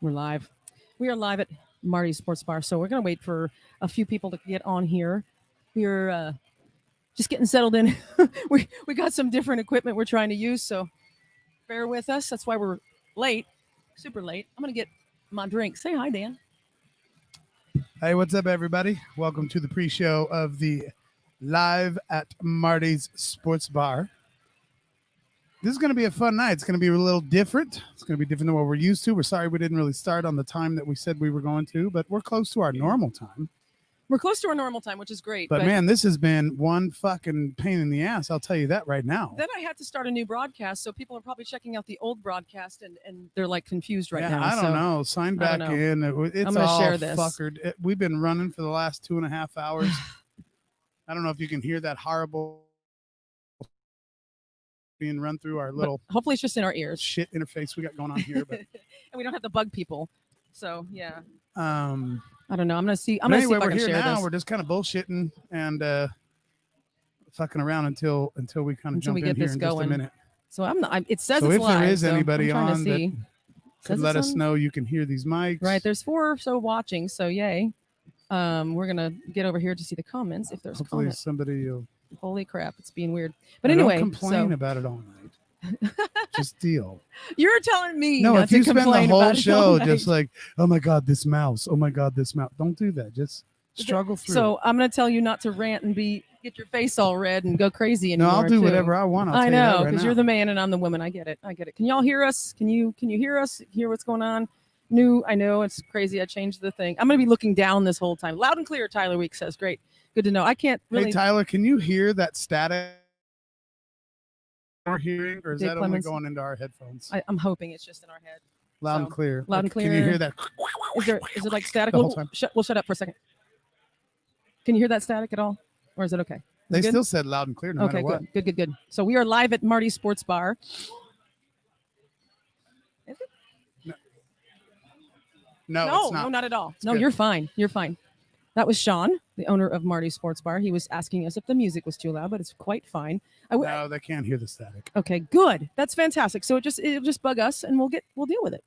We're live. We are live at Marty's Sports Bar. So we're going to wait for a few people to get on here. We're just getting settled in. we got some different equipment we're trying to use. So bear with us. That's why we're late, super late. I'm going to get my drink. Say hi, Dan. Hey, what's up, everybody? Welcome to the pre-show of the Live at Marty's Sports Bar. This is going to be a fun night. It's going to be a little different. It's going to be different than what we're used to. We're sorry we didn't really start on the time that we said we were going to, but we're close to our normal time. We're close to our normal time, which is great. But man, this has been one fucking pain in the ass. I'll tell you that right now. Then I had to start a new broadcast, so people are probably checking out the old broadcast and they're like confused right now. I don't know. Sign back in. It's I'm gonna all share this. fuckered. We've been running for the last 2.5 hours. I don't know if you can hear that horrible being run through our little. But hopefully, it's just in our ears. Shit interface we got going on here, but and we don't have to bug people. So yeah. I don't know. I'm gonna see. I'm gonna see if I can share now. this. We're just kind of bullshitting and fucking around until we kind of jump we in get here this in going. just a minute. So it says so it's if live. there is so anybody I'm on that could let us on? know, you can hear these mics. Right. There's 4 or so watching. So yay. We're gonna get over here to see the comments if there's Hopefully comments. somebody will. Holy crap! It's being weird. But anyway, don't complain about it all night. Just deal. You're telling me no. not If you to spend the complain whole about show it all just night. like, oh my god, this mouse. Oh my god, this mouse. Don't do that. Just struggle through. So I'm gonna tell you not to rant and get your face all red and go crazy anymore. No, I'll do too. whatever I want. I know because you're the man and I'm the woman. I get it. Can y'all hear us? Can you hear us? Hear what's going on? I know it's crazy. I changed the thing. I'm gonna be looking down this whole time. Loud and clear. Tyler Week says, great. Good to know. I can't really. Hey Tyler, can you hear that static we're hearing, or is Dave that Clemens, only going into our headphones? I'm hoping it's just in our head. Loud and clear. Loud and clear. Can you hear that? Is it like static? The whole time? We'll shut up for a second. Can you hear that static at all, or is it okay? They still said loud and clear no matter what. Good. So we are live at Marty's Sports Bar. Is it? No, it's not. No, not at all. It's no, good. You're fine. You're fine. That was Sean, the owner of Marty's Sports Bar. He was asking us if the music was too loud, but it's quite fine. No, they can't hear the static. Okay, good. That's fantastic. So it'll just bug us, and we'll deal with it.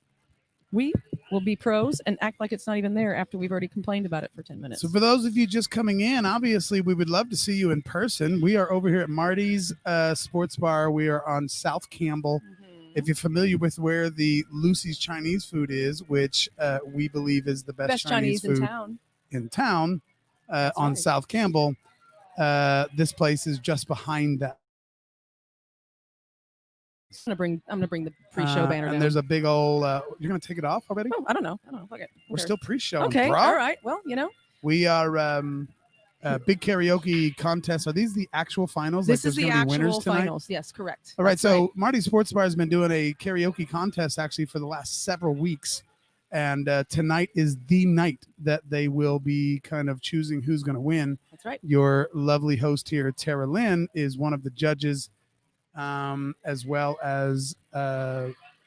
We will be pros and act like it's not even there after we've already complained about it for 10 minutes. So for those of you just coming in, obviously we would love to see you in person. We are over here at Marty's Sports Bar. We are on South Campbell. If you're familiar with where the Lucy's Chinese food is, which we believe is the best Chinese food in town on right. South Campbell, this place is just behind that. I'm gonna bring the pre-show banner down. And there's a big old. You're gonna take it off already? Oh, I don't know. Okay. We're still pre-show. Okay. Bro. All right. Well, we are big karaoke contest. Are these the actual finals? This is there's the gonna be winners actual tonight? finals. Yes, correct. All right. That's So Marty's Sports Bar has been doing a karaoke contest actually for the last several weeks. And tonight is the night that they will be kind of choosing who's going to win. That's right. Your lovely host here, Tara Lynn, is one of the judges, as well as,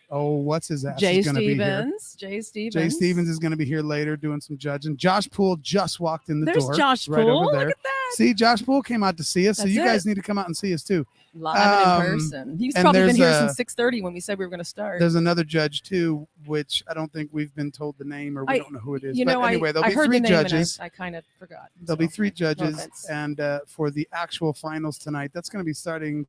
what's his ass? Jay Stevens. Jay Stevens is going to be here later doing some judging. Josh Poole just walked in the door. There's Josh right Poole. over there. Look at that. See, Josh Poole came out to see us. That's so you it. guys need to come out and see us too. Live in person. He's probably been here since 6:30 when we said we were going to start. There's another judge too, which I don't think we've been told the name or we don't know who it is. But anyway, there'll I be heard 3 the name judges. And I kind of forgot. There'll be 3 judges, and for the actual finals tonight, that's going to be starting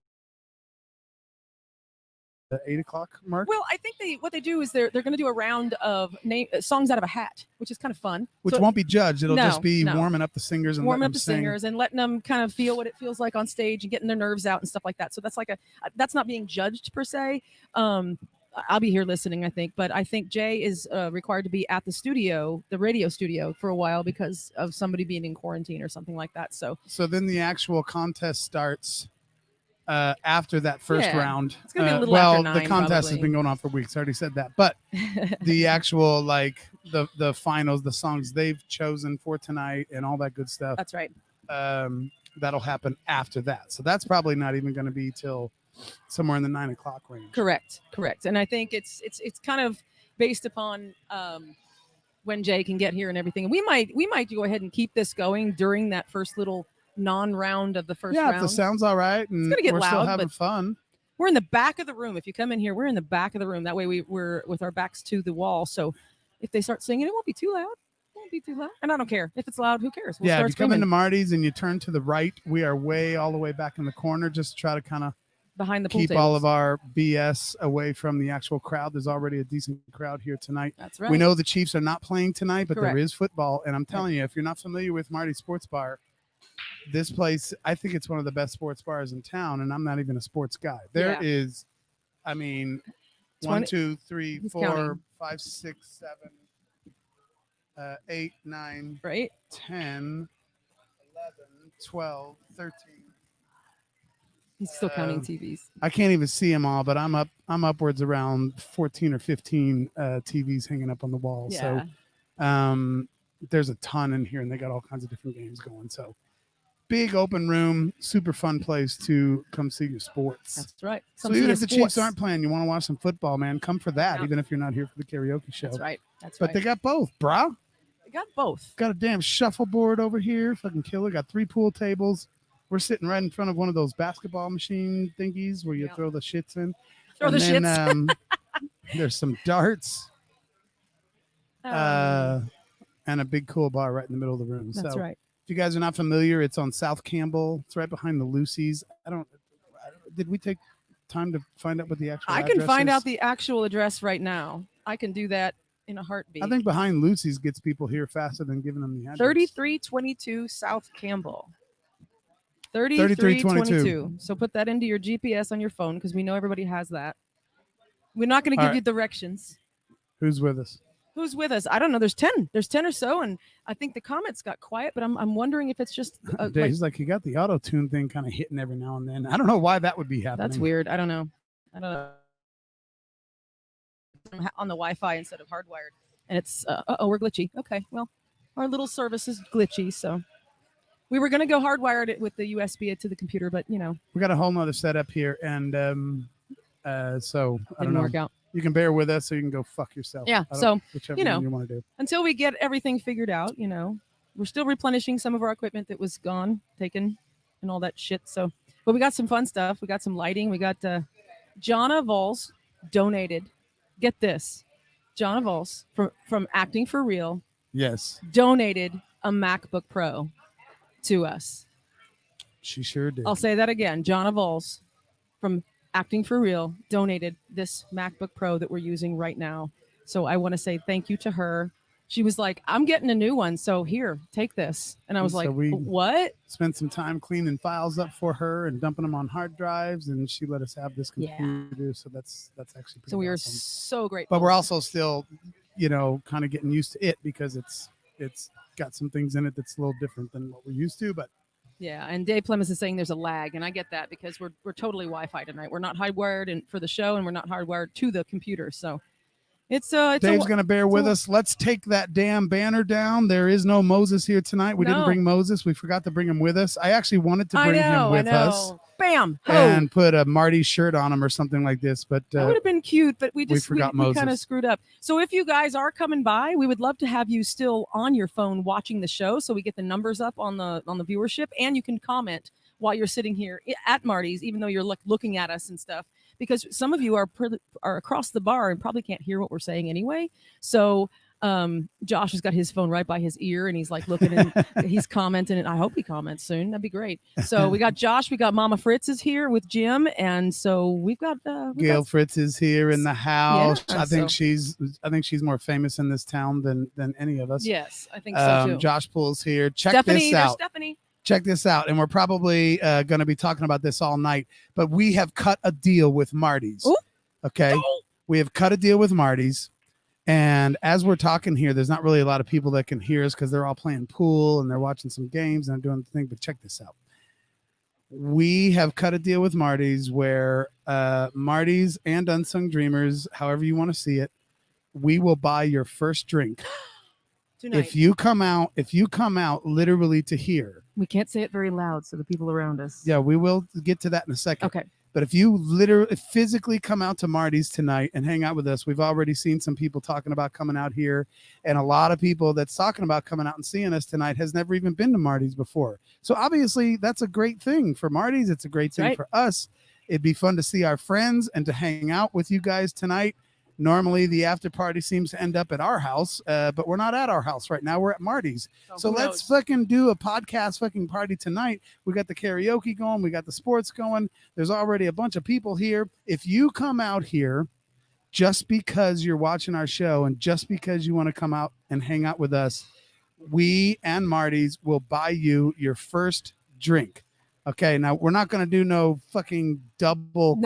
the 8 o'clock mark. Well, I think what they do is they're going to do a round of songs out of a hat, which is kind of fun. Which won't be judged. It'll just be no. warming up the singers and warming up the sing. singers and letting them kind of feel what it feels like on stage and getting their nerves out and stuff like that. So that's that's not being judged per se. I'll be here listening, I think, but I think Jay is required to be at the radio studio for a while because of somebody being in quarantine or something like that. So then the actual contest starts after that first round. It's gonna be a little after 9, the contest probably. has been going on for weeks. I already said that, but the actual the finals, the songs they've chosen for tonight, and all that good stuff. That's right. That'll happen after that. So that's probably not even going to be till somewhere in the 9 o'clock range. Correct. And I think it's kind of based upon when Jay can get here and everything. And we might go ahead and keep this going during that first little non-round of the first round. Yeah, if the sound's all right and it's gonna get we're loud, still having but fun. We're in the back of the room. If you come in here, we're in the back of the room. That way we're with our backs to the wall. So if they start singing, it won't be too loud. It won't be too loud. And I don't care. If it's loud, who cares? We'll Yeah, if start you come screaming into Marty's and you turn to the right, we are all the way back in the corner, just to try to kind of behind the pool keep tables. all of our BS away from the actual crowd. There's already a decent crowd here tonight. That's right. We know the Chiefs are not playing tonight, but Correct. there is football. And I'm telling you, if you're not familiar with Marty's Sports Bar, this place, I think it's one of the best sports bars in town, and I'm not even a sports guy. There is, I mean, 1, 2, 3, 4, 5, 6, 7, 8, 9, right? 10, 11, 12, 13. He's still counting TVs. I can't even see them all, but I'm upwards around 14 or 15 TVs hanging up on the wall. Yeah. So there's a ton in here, and they got all kinds of different games going. So big open room, super fun place to come see your sports. That's right. So even if the Chiefs aren't playing, you want to watch some football, man, come for that, even if you're not here for the karaoke show. That's right. But they got both, brah. They got both. Got a damn shuffleboard over here. Fucking killer. Got 3 pool tables. We're sitting right in front of one of those basketball machine thingies where you throw the shits in. Shits. There's some darts. And a big cool bar right in the middle of the room. That's right. If you guys are not familiar, it's on South Campbell. It's right behind the Lucy's. Did we take time to find out what the actual address can find is? out the actual address right now. I can do that in a heartbeat. I think behind Lucy's gets people here faster than giving them the address. 3322 South Campbell. 3322. So put that into your GPS on your phone because we know everybody has that. We're not going to give you directions. Who's with us? Who's with us? I don't know. There's 10. There's 10 or so, and I think the comments got quiet. But I'm wondering if it's just Dave's like you got the auto tune thing kind of hitting every now and then. I don't know why that would be happening. That's weird. I don't know. I'm on the Wi-Fi instead of hardwired, and it's we're glitchy. Okay, well, our little service is glitchy, so we were going to go hardwired it with the USB to the computer, but we got a whole nother setup here, and so I don't know. Work out. You can bear with us, so you can go fuck yourself. Yeah. So whichever one you want to do. Until we get everything figured out, we're still replenishing some of our equipment that was gone, taken, and all that shit. So, but we got some fun stuff. We got some lighting. We got Jonna Vols donated. Get this, Jonna Vols from Acting for Real. Yes. Donated a MacBook Pro to us. She sure did. I'll say that again. Jonna Vols from Acting for Real donated this MacBook Pro that we're using right now. So I want to say thank you to her. She was like, I'm getting a new one. So here, take this. And I was like, what? Spent some time cleaning files up for her and dumping them on hard drives. And she let us have this computer. Yeah. So that's actually pretty So we awesome. are so grateful. But we're also still, kind of getting used to it because it's got some things in it that's a little different than what we're used to. But yeah, and Dave Plemis is saying there's a lag, and I get that because we're totally Wi-Fi tonight. We're not hardwired for the show, and we're not hardwired to the computer. So it's Dave's going to bear with us. Let's take that damn banner down. There is no Moses here tonight. We didn't bring Moses. We forgot to bring him with us. I actually wanted to bring him with us. Bam! And put a Marty shirt on him or something like this. But that would have been cute, but we forgot Moses. We kind of screwed up. So if you guys are coming by, we would love to have you still on your phone watching the show so we get the numbers up on the viewership, and you can comment while you're sitting here at Marty's, even though you're looking at us and stuff, because some of you are across the bar and probably can't hear what we're saying anyway. So Josh has got his phone right by his ear and he's like looking and he's commenting, and I hope he comments soon. That'd be great. So we got Josh, we got Mama Fritz is here with Jim, and so we've got Gail Fritz is here in the house. Yeah, I think she's more famous in this town than any of us. Yes, I think so too. Josh Poole's here. Check this out. Stephanie. Check this out, and we're probably going to be talking about this all night, but we have cut a deal with Marty's. Ooh. Okay? We have cut a deal with Marty's, and as we're talking here, there's not really a lot of people that can hear us because they're all playing pool and they're watching some games and they're doing the thing, but check this out. We have cut a deal with Marty's where Marty's and Unsung Dreamers, however you want to see it, we will buy your first drink. Tonight. If you come out literally to here. We can't say it very loud so the people around us. Yeah, we will get to that in a second. Okay. But if you literally physically come out to Marty's tonight and hang out with us, we've already seen some people talking about coming out here, and a lot of people that's talking about coming out and seeing us tonight has never even been to Marty's before. So obviously that's a great thing for Marty's. It's a great thing for us. It'd be fun to see our friends and to hang out with you guys tonight. Normally, the after party seems to end up at our house, but we're not at our house right now. We're at Marty's. So who let's knows? fucking do a podcast fucking party tonight. We got the karaoke going. We got the sports going. There's already a bunch of people here. If you come out here just because you're watching our show and just because you want to come out and hang out with us, we and Marty's will buy you your first drink. Okay, now we're not going to do no fucking double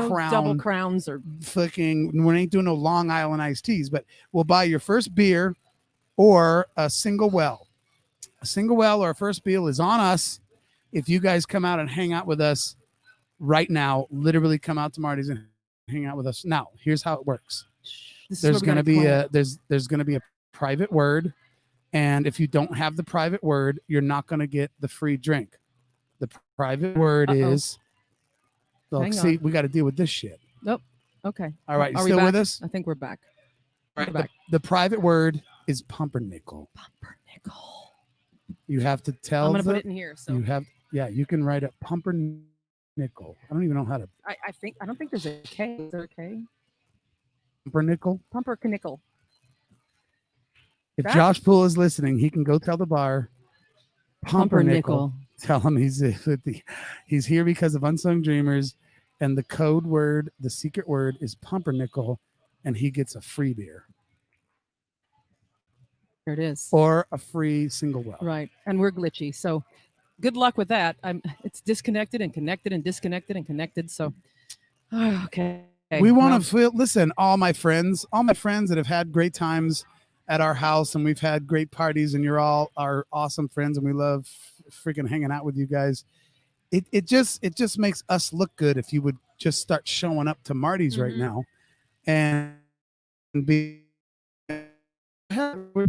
crowns or fucking, we ain't doing no Long Island iced teas, but we'll buy your first beer or a single well. A single well or a first beer is on us. If you guys come out and hang out with us right now, literally come out to Marty's and hang out with us. Now, here's how it works. There's going to be there's going to be a private word, and if you don't have the private word, you're not going to get the free drink. The private word is. Look, see, we got to deal with this shit. Nope. Okay. All right, you Are still we with back? us? I think we're back. Right. We're back. The private word is pumpernickel. Pumpernickel. You have to tell. I'm gonna put it in here. So you have, yeah, you can write a pumpernickel. I don't even know how to. I don't think there's a K. Is there a K? Pumpernickel. Pumpernickel. If Josh Poole is listening, he can go tell the bar. Pumpernickel. Tell him he's here because of Unsung Dreamers, and the code word, the secret word, is pumpernickel, and he gets a free beer. There it is. Or a free single well. Right, and we're glitchy, so good luck with that. It's disconnected and connected and disconnected and connected. So, okay. We want to feel. Listen, all my friends that have had great times at our house, and we've had great parties, and you're all our awesome friends, and we love freaking hanging out with you guys. It just makes us look good if you would just start showing up to Marty's right now, and be. We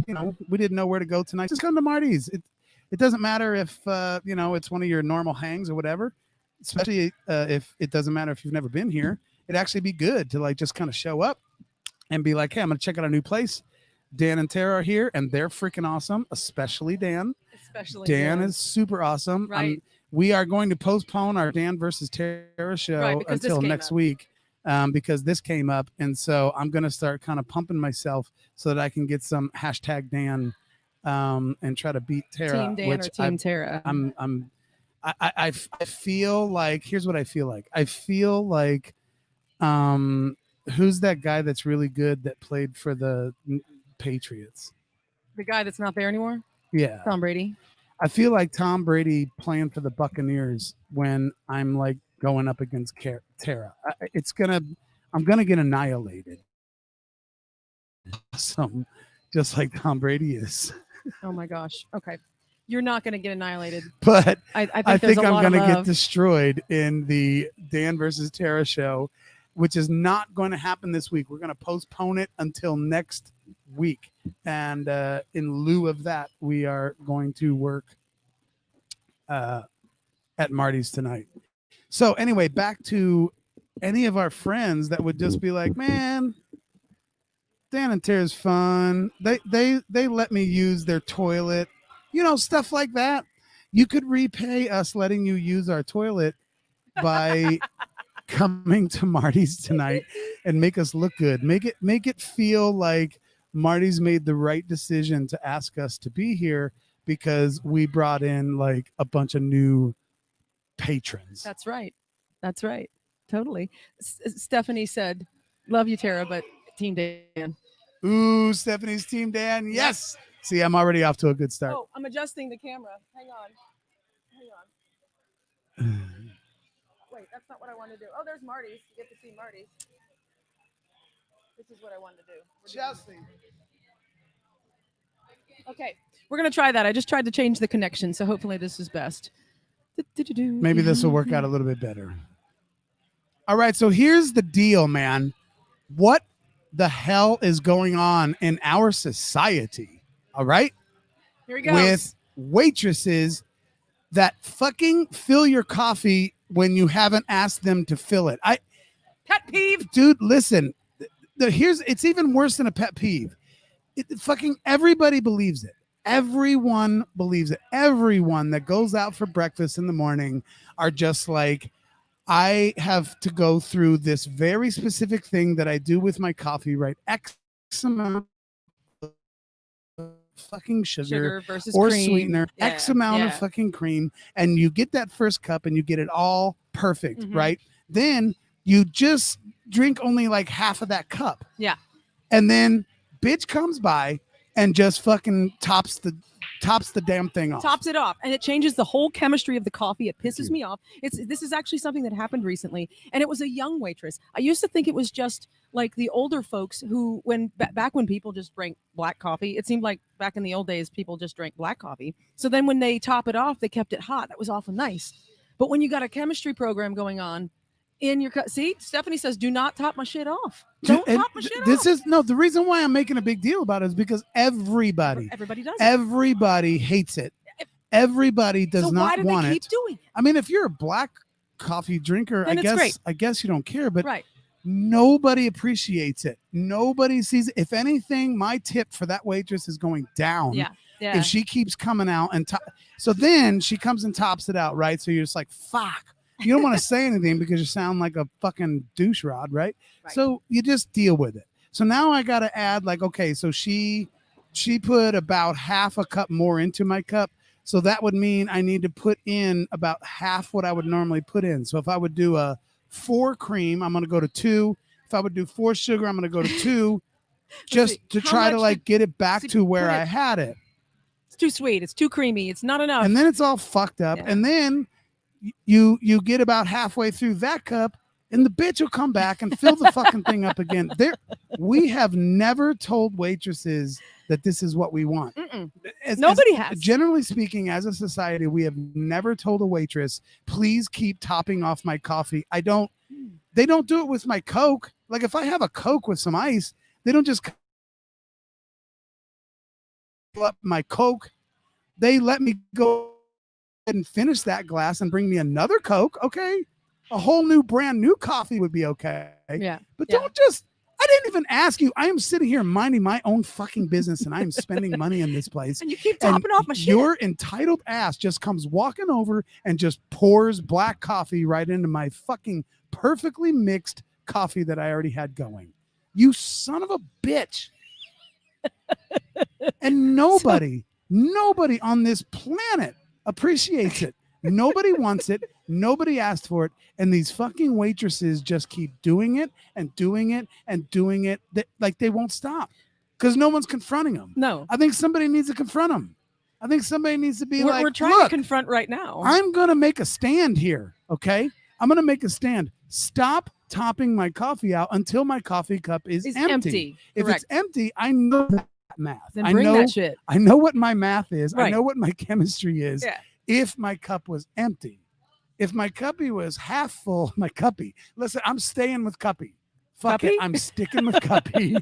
didn't know where to go tonight. Just come to Marty's. It doesn't matter if it's one of your normal hangs or whatever. Especially if it doesn't matter if you've never been here. It'd actually be good to like just kind of show up and be like, hey, I'm gonna check out a new place. Dan and Tara are here, and they're freaking awesome. Especially Dan. Dan is super awesome. Right. We are going to postpone our Dan versus Tara show until next week. Because this came up, and so I'm gonna start kind of pumping myself so that I can get some hashtag Dan, and try to beat Tara. Team Dan or Team Tara. I feel like, here's what I feel like. I feel like, who's that guy that's really good that played for the Patriots? The guy that's not there anymore. Yeah, Tom Brady. I feel like Tom Brady playing for the Buccaneers when I'm like going up against Tara. I'm gonna get annihilated. Just like Tom Brady is. Oh my gosh. Okay, you're not gonna get annihilated, but I think I'm gonna get destroyed in the Dan versus Tara show, which is not going to happen this week. We're gonna postpone it until next week, and in lieu of that, we are going to work at Marty's tonight. So anyway, back to any of our friends that would just be like, man, Dan and Tara's fun. They let me use their toilet, stuff like that. You could repay us letting you use our toilet by coming to Marty's tonight and make us look good. Make it feel like Marty's made the right decision to ask us to be here because we brought in like a bunch of new patrons. That's right. Totally. Stephanie said, love you, Tara, but Team Dan. Ooh, Stephanie's Team Dan. Yes. See, I'm already off to a good start. Oh, I'm adjusting the camera. Hang on. Wait, that's not what I wanted to do. Oh, there's Marty's. You get to see Marty's. This is what I wanted to do. Adjusting. Okay, we're going to try that. I just tried to change the connection, so hopefully this is best. Maybe this will work out a little bit better. All right, so here's the deal, man. What the hell is going on in our society? All right? Here we go. With waitresses that fucking fill your coffee when you haven't asked them to fill it. Pet peeve. Dude, listen. It's even worse than a pet peeve. Fucking everybody believes it. Everyone believes it. Everyone that goes out for breakfast in the morning are just like, I have to go through this very specific thing that I do with my coffee, right? X amount of fucking sugar versus or cream. sweetener, Yeah, X amount yeah. of fucking cream, and you get that first cup and you get it all perfect, Mhm. right? Then you just drink only like half of that cup. Yeah. And then bitch comes by and just fucking tops the damn thing off. Tops it off, and it changes the whole chemistry of the coffee. It Thank pisses you. me off. This is actually something that happened recently, and it was a young waitress. I used to think it was just like the older folks who, when back when people just drank black coffee, it seemed like back in the old days people just drank black coffee. So then when they top it off, they kept it hot. That was awful nice. But when you got a chemistry program going on in your see, Stephanie says, "Do not top my shit off. Don't And top my shit this off." is no, the reason why I'm making a big deal about it is because everybody does it. everybody hates it. Everybody does So not why do want they keep it. doing it? I mean, if you're a black coffee drinker, Then it's great. I guess you don't care, but Right. nobody appreciates it. Nobody sees it. If anything, my tip for that waitress is going down. Yeah. Yeah. If she keeps coming out and so then she comes and tops it out, right? So you're just like, fuck. You don't want to say anything because you sound like a fucking douche rod, right? So you just deal with it. So now I got to add like, okay, so she put about half a cup more into my cup. So that would mean I need to put in about half what I would normally put in. So if I would do a 4 cream, I'm going to go to 2. If I would do 4 sugar, I'm going to go to 2 just to try to like get it back to where I had it. It's too sweet. It's too creamy. It's not enough. And then it's all fucked up. Yeah. And then you get about halfway through that cup and the bitch will come back and fill the fucking thing up again. We have never told waitresses that this is what we want. Nobody has. Generally speaking, as a society, we have never told a waitress, please keep topping off my coffee. They don't do it with my Coke. Like if I have a Coke with some ice, they don't just fill up my Coke. They let me go and finish that glass and bring me another Coke. Okay. A whole new brand new coffee would be okay. Yeah. But don't just, I didn't even ask you. I am sitting here minding my own fucking business and I am spending money in this place. And you keep topping off my shit. Your entitled ass just comes walking over and just pours black coffee right into my fucking perfectly mixed coffee that I already had going. You son of a bitch. And nobody on this planet appreciates it. Nobody wants it. Nobody asked for it. And these fucking waitresses just keep doing it and doing it and doing it. Like they won't stop because no one's confronting them. No. I think somebody needs to confront them. I think somebody needs to be we're trying to confront right now. I'm going to make a stand here. Okay. I'm going to make a stand. Stop topping my coffee out until my coffee cup is empty. If Correct. it's empty, I know that math. Then bring that shit. I know what my math is. Right. I know what my chemistry is. Yeah. If my cup was empty, if my cuppy was half full, my cuppy. Listen, I'm staying with cuppy. Fuck Cuppy? it. I'm sticking with cuppy.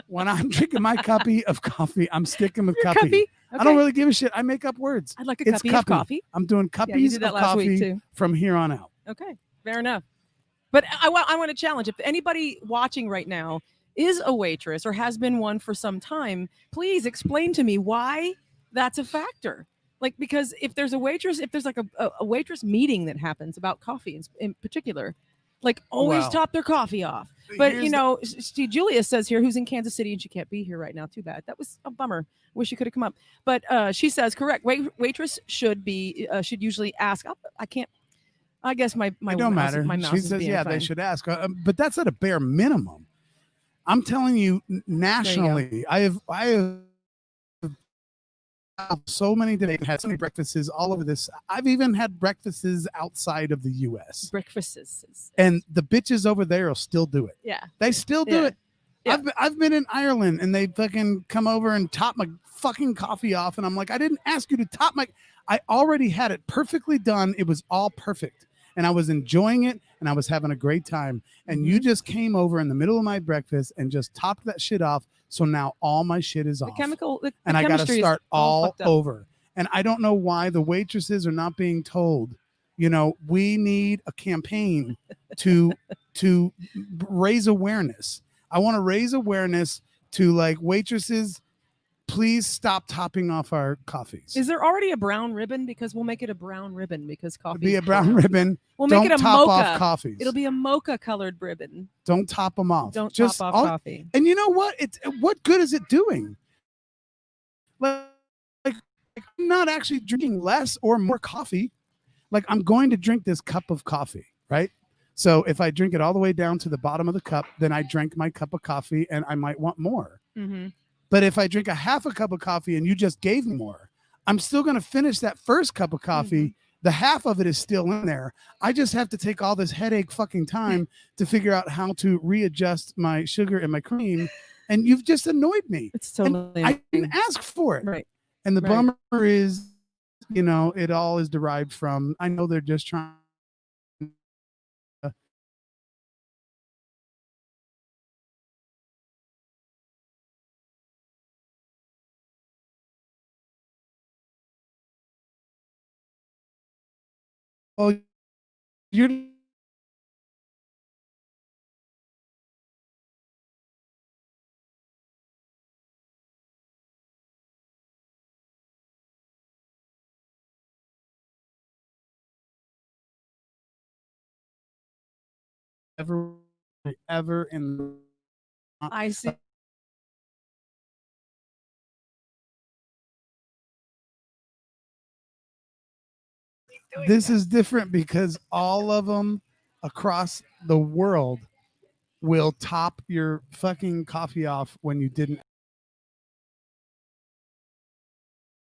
When I'm drinking my cuppy of coffee, I'm sticking with Your cuppy. cuppy? I Okay. don't really give a shit. I make up words. I'd like a It's cuppy of coffee. I'm doing Yeah, you cuppies did that of last week, coffee too. from here on out. Okay, fair enough. But I want to challenge, if anybody watching right now is a waitress or has been one for some time, please explain to me why that's a factor. Like, because if there's a waitress, if there's like a waitress meeting that happens about coffee in particular, like always Well, top their coffee off. But here's you know, Julia says here, who's in Kansas City and she can't be here right now. Too bad. That was a bummer. Wish she could have come up. But she says correct. Waitress should usually ask. I can't. I guess my It don't mouse, matter. My mouse She is says, being yeah, fine. they should ask. But that's at a bare minimum. I'm telling you, nationally, I have so many days, had so many breakfasts all over this. I've even had breakfasts outside of the U.S. Breakfasts. And the bitches over there will still do it. Yeah. They still do Yeah. it. Yeah. I've been in Ireland and they fucking come over and top my fucking coffee off. And I'm like, I didn't ask you to top my, I already had it perfectly done. It was all perfect. And I was enjoying it and I was having a great time. And you just came over in the middle of my breakfast and just topped that shit off. So now all my shit is off. And I got to start all over. And I don't know why the waitresses are not being told, you know, we need a campaign to raise awareness. I want to raise awareness to like waitresses. please stop topping off our coffees. Is there already a brown ribbon? Because we'll make it a brown ribbon because coffee. It'll be a brown ribbon. We'll Don't make it a top mocha. off coffees. It'll be a mocha colored ribbon. Don't top them off. Don't Just top off coffee. And you know what? What good is it doing? Like I'm not actually drinking less or more coffee. Like I'm going to drink this cup of coffee, right? So if I drink it all the way down to the bottom of the cup, then I drank my cup of coffee and I might want more. Mm-hmm. But if I drink a half a cup of coffee and you just gave me more, I'm still going to finish that first cup of coffee. Mm-hmm. The half of it is still in there. I just have to take all this headache fucking time to figure out how to readjust my sugar and my cream. And you've just annoyed me. It's totally. I didn't ask for it. Right. And the bummer is, it all is derived from, I know they're just trying. Oh, you're ever in. I see. This is different because all of them across the world will top your fucking coffee off when you didn't.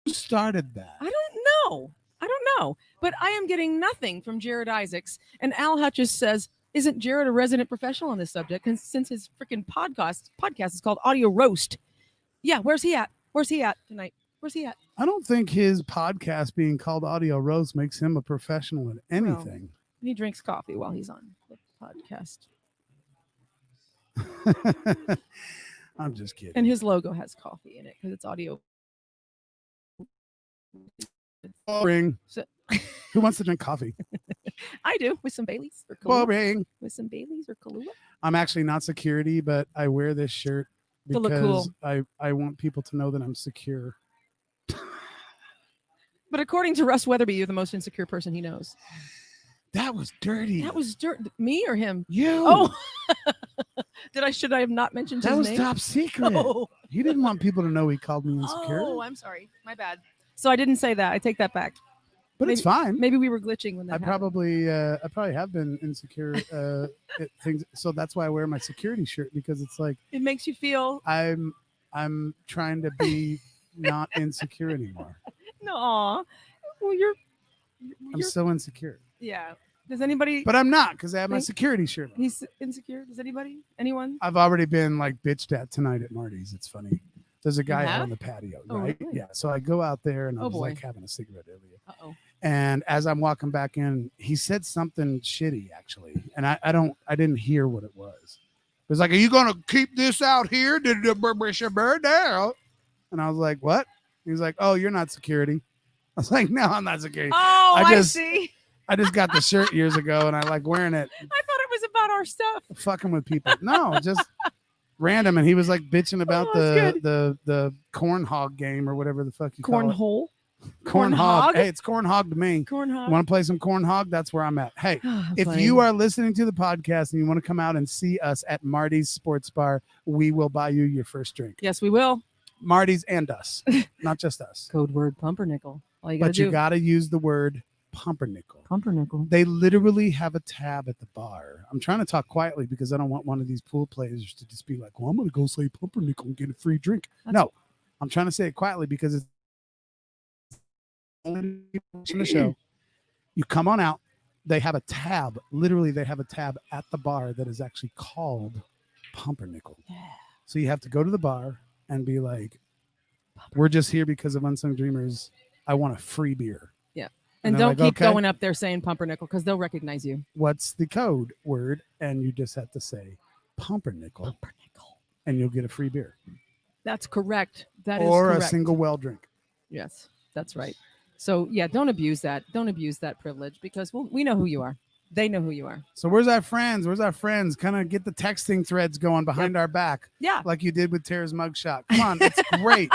Who started that? I don't know. But I am getting nothing from Jared Isaacs. And Al Hutchins says, isn't Jared a resident professional on this subject? And since his freaking podcast is called Audio Roast. Yeah, where's he at? Where's he at tonight? Where's he at? I don't think his podcast being called Audio Roast makes him a professional in anything. Well, he drinks coffee while he's on the podcast. I'm just kidding. And his logo has coffee in it because it's audio. Boring. So, who wants to drink coffee? I do, with some Baileys or Kahlua. Boring. With some Baileys or Kahlua. I'm actually not security, but I wear this shirt because to look cool. I want people to know that I'm secure. But according to Russ Weatherby, you're the most insecure person he knows. That was dirty. That was me or him? You. Oh. Should I have not mentioned his name? That was top secret. Oh. He didn't want people to know he called me insecure. Oh, I'm sorry. My bad. So I didn't say that. I take that back. But maybe, it's fine. Maybe we were glitching when that happened. I probably have been insecure things. So that's why I wear my security shirt, because it's like it makes you feel I'm trying to be not insecure anymore. No. Well, you're I'm so insecure. Yeah. Does anybody? But I'm not, because I have my security shirt on. He's insecure. Does anybody? Anyone? I've already been like bitched at tonight at Marty's. It's funny. There's a guy out on the patio, right? Really? Yeah. So I go out there and I was like having a cigarette earlier. Uh-oh. And as I'm walking back in, he said something shitty, actually. And I didn't hear what it was. It was like, "Are you going to keep this out here? Did the bird out?" And I was like, "What?" He was like, "Oh, you're not security." I was like, "No, I'm not security." Oh, I see. I just got the shirt years ago and I like wearing it. I thought it was about our stuff. Fucking with people. No, just random. And he was like bitching about the corn hog game or whatever the fuck you call it. Cornhole? Corn hog. Hey, it's corn hog to me. Corn hog. Want to play some corn hog? That's where I'm at. Hey, if you are listening to the podcast and you want to come out and see us at Marty's Sports Bar, we will buy you your first drink. Yes, we will. Marty's and us, not just us. Code word pumpernickel. All you got to use the word pumpernickel. Pumpernickel. They literally have a tab at the bar. I'm trying to talk quietly because I don't want one of these pool players to just be like, "Well, I'm going to go say pumpernickel and get a free drink." No, I'm trying to say it quietly because it's only in the show. You come on out. They have a tab. Literally, they have a tab at the bar that is actually called pumpernickel. Yeah. So you have to go to the bar and be like, "We're just here because of Unsung Dreamers. I want a free beer." Yeah. And don't keep going up there saying pumpernickel because they'll recognize you. What's the code word? And you just have to say pumpernickel. Pumpernickel. And you'll get a free beer. That's correct. That is correct. Or a single well drink. Yes, that's right. So, yeah, don't abuse that. Don't abuse that privilege because we know who you are. They know who you are. So where's our friends? Kind of get the texting threads going behind our back. Yeah. Like you did with Tara's mugshot. Come on. It's great.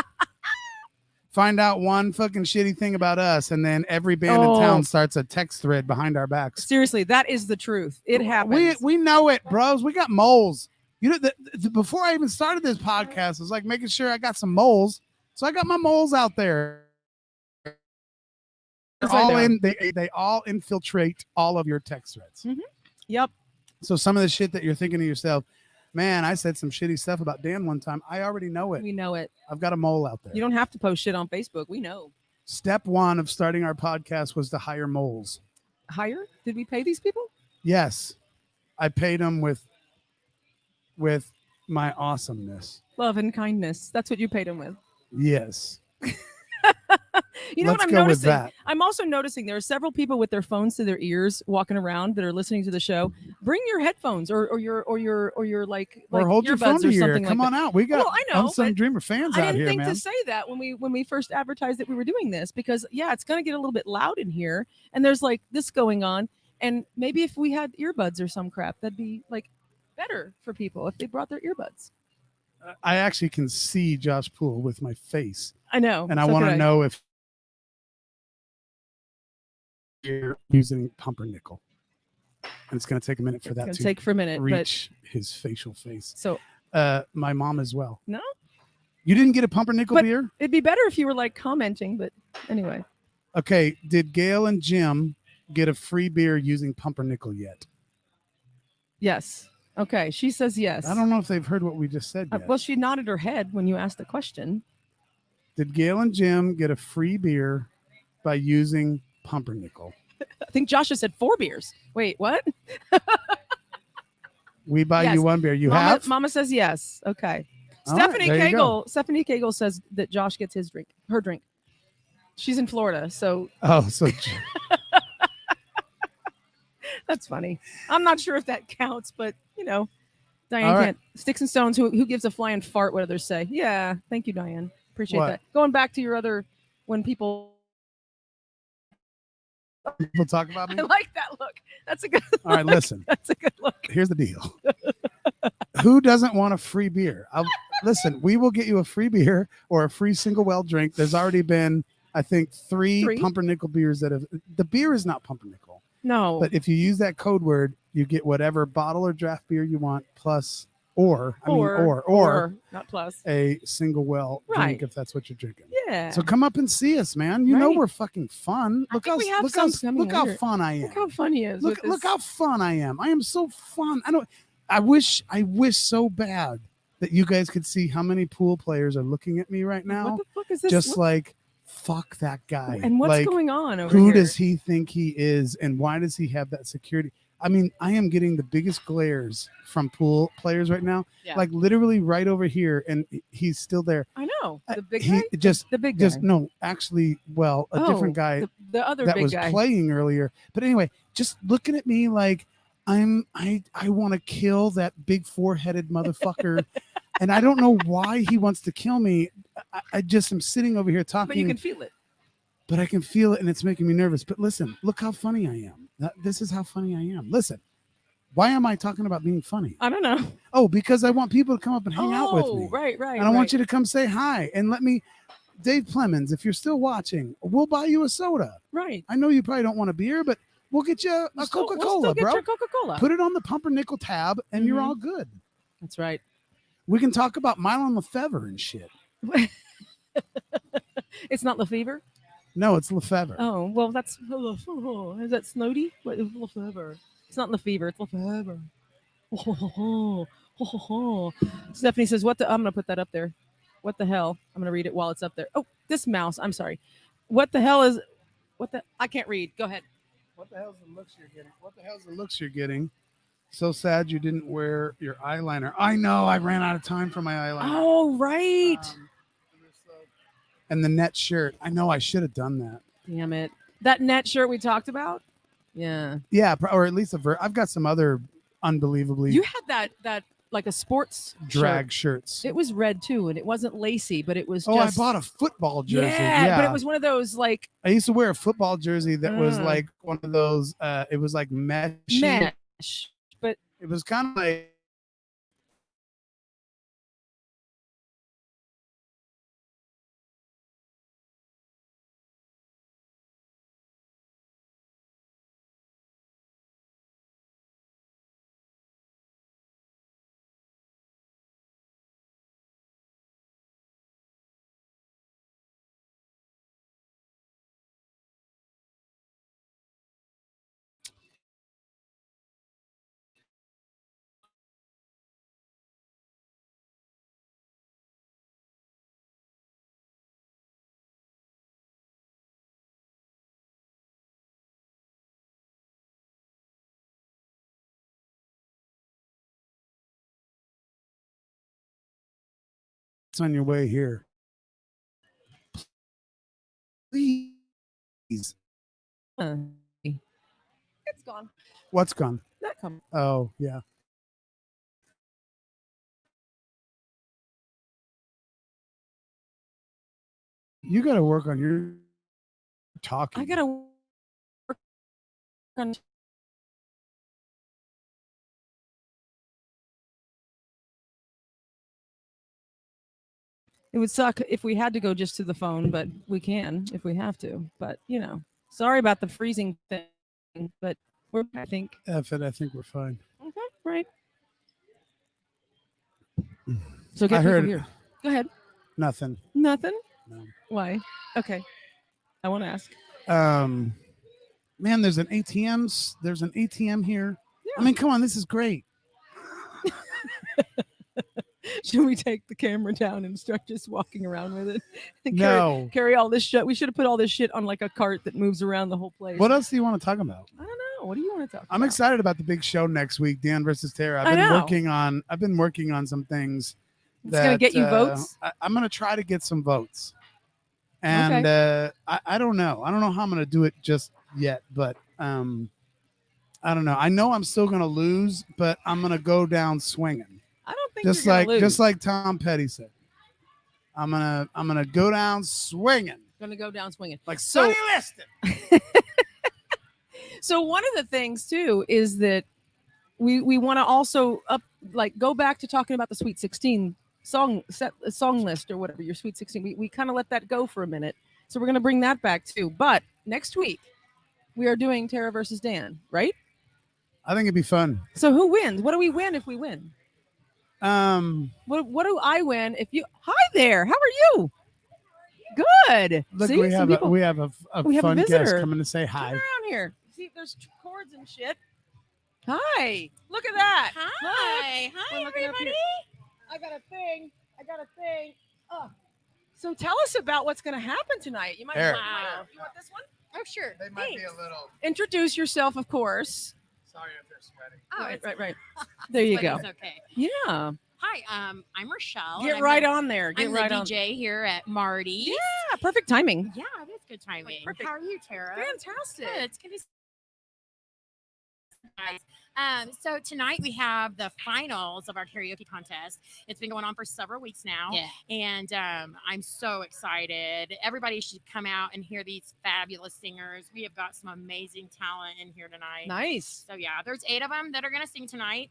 find out one fucking shitty thing about us, and then every band in town starts a text thread behind our backs. Seriously, that is the truth. It happens. We know it, bros. We got moles. You know, before I even started this podcast, I was like making sure I got some moles. So I got my moles out there. They all infiltrate all of your text threads. Mm-hmm. Yep. So some of the shit that you're thinking to yourself, man, I said some shitty stuff about Dan one time. I already know it. We know it. I've got a mole out there. You don't have to post shit on Facebook. We know. Step one of starting our podcast was to hire moles. Hire? Did we pay these people? Yes. I paid them with my awesomeness. Love and kindness. That's what you paid them with. Yes. You know Let's what I'm go noticing? with that. I'm also noticing there are several people with their phones to their ears walking around that are listening to the show. Bring your headphones or your like hold your phone earbuds to or your ear. something Come like on that. out. We got I know, Unsung but Dreamer fans I out didn't here, think man. to say that when we first advertised that we were doing this, because it's going to get a little bit loud in here, and there's like this going on, and maybe if we had earbuds or some crap, that'd be like better for people if they brought their earbuds. I actually can see Josh Poole with my face. I know, and I want to know if you're using pumpernickel. And it's going to take a minute for that to reach his facial face. So, my mom as well. No, you didn't get a pumpernickel beer? It'd be better if you were like commenting, but anyway. Okay, did Gail and Jim get a free beer using pumpernickel yet? Yes. Okay, she says yes. I don't know if they've heard what we just said yet. Well, she nodded her head when you asked the question. Did Gail and Jim get a free beer by using pumpernickel? I think Josh has said 4 beers. Wait, what? We buy you one beer. Have? Mama says yes. Okay. All Stephanie right, Cagle says that Josh gets her drink. She's in Florida, so. Oh, so. That's funny. I'm not sure if that counts, but Diane can't. Sticks and stones. Who gives a flying fart? What others say? Yeah. Thank you, Diane. Appreciate that. Going back to your other when people talk about me. I like that look. That's a good look. All right, listen. That's a good look. Here's the deal. Who doesn't want a free beer? Listen, we will get you a free beer or a free single well drink. There's already been, I think, three pumpernickel beers that have. The beer is not pumpernickel. No. But if you use that code word, you get whatever bottle or draft beer you want, plus or not plus a single well drink if that's what you're drinking. Yeah. So come up and see us, man. You know we're fucking fun. Look how fun I am. Look how fun he is. Look how fun I am. I am so fun. I wish so bad that you guys could see how many pool players are looking at me right now. What the fuck is this? Just like, fuck that guy. And what's going on over here? Who here? does he think he is, and why does he have that security? I mean, I am getting the biggest glares from pool players right now. Yeah. Like literally right over here, and he's still there. I know. The big guy? The big guy. No, actually, a different guy. The other that big was guy. Playing earlier. But anyway, just looking at me like I want to kill that big 4-headed motherfucker. And I don't know why he wants to kill me. I just am sitting over here talking. But you can feel it. But I can feel it, and it's making me nervous. But listen, look how funny I am. This is how funny I am. Listen, why am I talking about being funny? I don't know. Oh, because I want people to come up and hang out with me. Right. And I want you to come say hi and let me. Dave Plemons, if you're still watching, we'll buy you a soda. Right. I know you probably don't want a beer, but we'll get you a Coca-Cola, bro. Coca-Cola. Put it on the pumpernickel tab, and you're all good. That's right. We can talk about Mylon Lefevre and shit. It's not Lefevre? No, it's Lefevre. Oh, well, that's... Is that Snowdy? What is Lefevre? It's not Lefevre, it's Lefevre. Stephanie says, I'm going to put that up there. What the hell? I'm going to read it while it's up there. Oh, this mouse. I'm sorry. What the hell is... I can't read. Go ahead. What the hell's the looks you're getting? So sad you didn't wear your eyeliner. I know. I ran out of time for my eyeliner. Oh, right. And the net shirt. I know I should have done that. Damn it. That net shirt we talked about? Yeah. Yeah, or at least I've got some other unbelievably... You had that like a sports drag shirts. It was red too, and it wasn't lacy, but it was I bought a football jersey. Yeah, but it was one of those like... I used to wear a football jersey that was like one of those, it was like mesh. But it was kind of like... on your way here. Please. Uh, it's gone. What's gone? That come. Oh, yeah. You got to work on your talking. I gotta work on. It would suck if we had to go just to the phone, but we can if we have to. But sorry about the freezing thing. But we're, I think, F it. I think we're fine. right. So get I people heard here. Go ahead. nothing. Nothing. No. Why? Okay. I want to ask. Man, there's an ATM. There's an ATM here. Yeah. I mean, come on, this is great. Should we take the camera down and start just walking around with it? And No. carry all this shit. We should have put all this shit on like a cart that moves around the whole place. What else do you want to talk about? I don't know. What do you want to talk about? I'm excited about the big show next week, Dan versus Tara. I know. I've been working on some things. It's gonna get you votes. I'm gonna try to get some votes, and I don't know. I don't know how I'm gonna do it just yet, but I don't know. I know I'm still gonna lose, but I'm gonna go down swinging. I don't think you're gonna Just lose. like Tom Petty said. I'm gonna go down swinging. Gonna go down swinging. Like So- Sonny Liston. So one of the things too is that we want to also go back to talking about the Sweet 16 song list or whatever, your Sweet 16. We kind of let that go for a minute, so we're gonna bring that back too. But next week we are doing Tara versus Dan, right? I think it'd be fun. So who wins? What do we win if we win? What do I win if you? Hi there, how are you? Good. Look, See, we some have people- we have a we have a fun guest visitor. coming to say Turn hi. around here. See, there's cords and shit. Hi. Look at that. Hi. We're Hi, looking up everybody. here. I got a thing. Oh. So tell us about what's going to happen tonight. You might. Here. Wow. You want this one? Oh, sure. They might be Thanks. a little. Introduce yourself, of course. Sorry if they're sweating. Oh, Right. There you go. It's okay. Yeah. Hi, I'm Rochelle. Get and right the, on there. Get I'm right the on. DJ here at Marty. Yeah. Perfect timing. Yeah, it is good timing. perfect. How are you, Tara? Fantastic. Good. It's good to see you guys. So tonight we have the finals of our karaoke contest. It's been going on for several weeks now. Yeah. And I'm so excited. Everybody should come out and hear these fabulous singers. We have got some amazing talent in here tonight. Nice. So yeah, there's 8 of them that are going to sing tonight.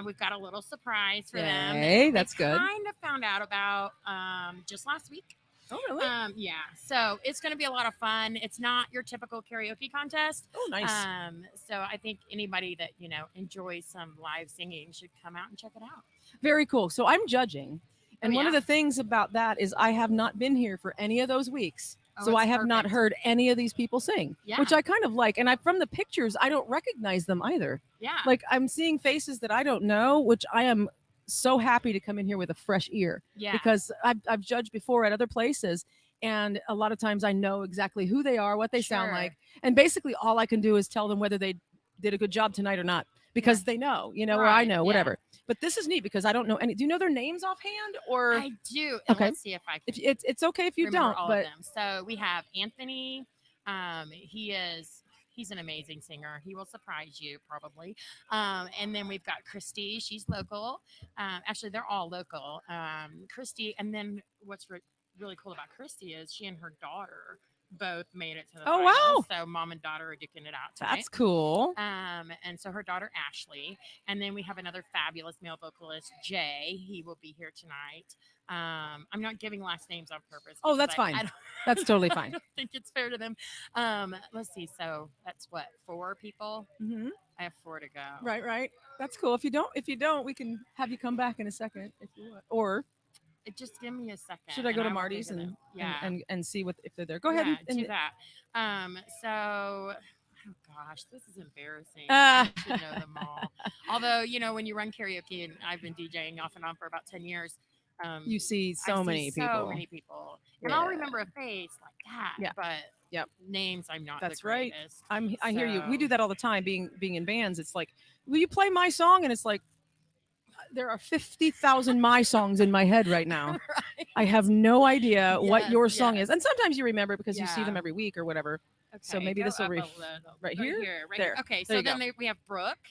We've got a little surprise for them. Yay, that that's they good. Kind of found out about just last week. Oh, really? Yeah. So it's going to be a lot of fun. It's not your typical karaoke contest. Oh, nice. So I think anybody that enjoys some live singing should come out and check it out. Very cool. So I'm judging. And one of yeah. the things about that is I have not been here for any of those weeks. Oh, So I it's have not perfect. heard any of these people sing, Yeah. which I kind of like. And from the pictures, I don't recognize them either. Yeah. Like I'm seeing faces that I don't know, which I am so happy to come in here with a fresh ear yeah. because I've judged before at other places. And a lot of times I know exactly who they are, what they sound Sure. like. And basically all I can do is tell them whether they did a good job tonight or not because they know, or I Right, know, yeah. whatever. But this is neat because I don't know any. Do you know their names offhand or I do. And Okay. let's see if I can if it's okay if you remember don't, all but of them. So we have Anthony. He's an amazing singer. He will surprise you probably. And then we've got Christy. She's local. Actually, they're all local. Christy. And then what's really cool about Christy is she and her daughter both made it to the Oh, finals. So mom and daughter are duking it out tonight. that's cool. And so her daughter Ashley, and then we have another fabulous male vocalist, Jay. He will be here tonight. I'm not giving last names on purpose. Oh, because that's fine. I don't, That's totally I fine. don't think it's fair to them. Let's see. So that's what 4 people. hmm I have 4 to go. Right. That's cool. If you don't, we can have you come back in a second if you want. Or Just give me a second. should I go and to will Marty's figure and them- yeah. and see if they're there? Go ahead Yeah, and do that. So, oh gosh, this is embarrassing. Ah. I should know them all. Although, when you run karaoke, and I've been DJing off and on for about 10 years, you see I so see many people. So many people. And I'll Yeah. remember a face like that. Yeah. But Yep. names, I'm not That's the right. greatest. I hear you. We So- do that all the time. Being in bands, it's like, will you play my song? And it's like, there are 50,000 my songs in my head right now. Right. I have no idea what Yes, your song yes. is, and sometimes you remember because you see Yeah. them every week or whatever. So Okay, maybe go this will up a little. right Go here? right There. here. Okay, There so you go. then we have Brooke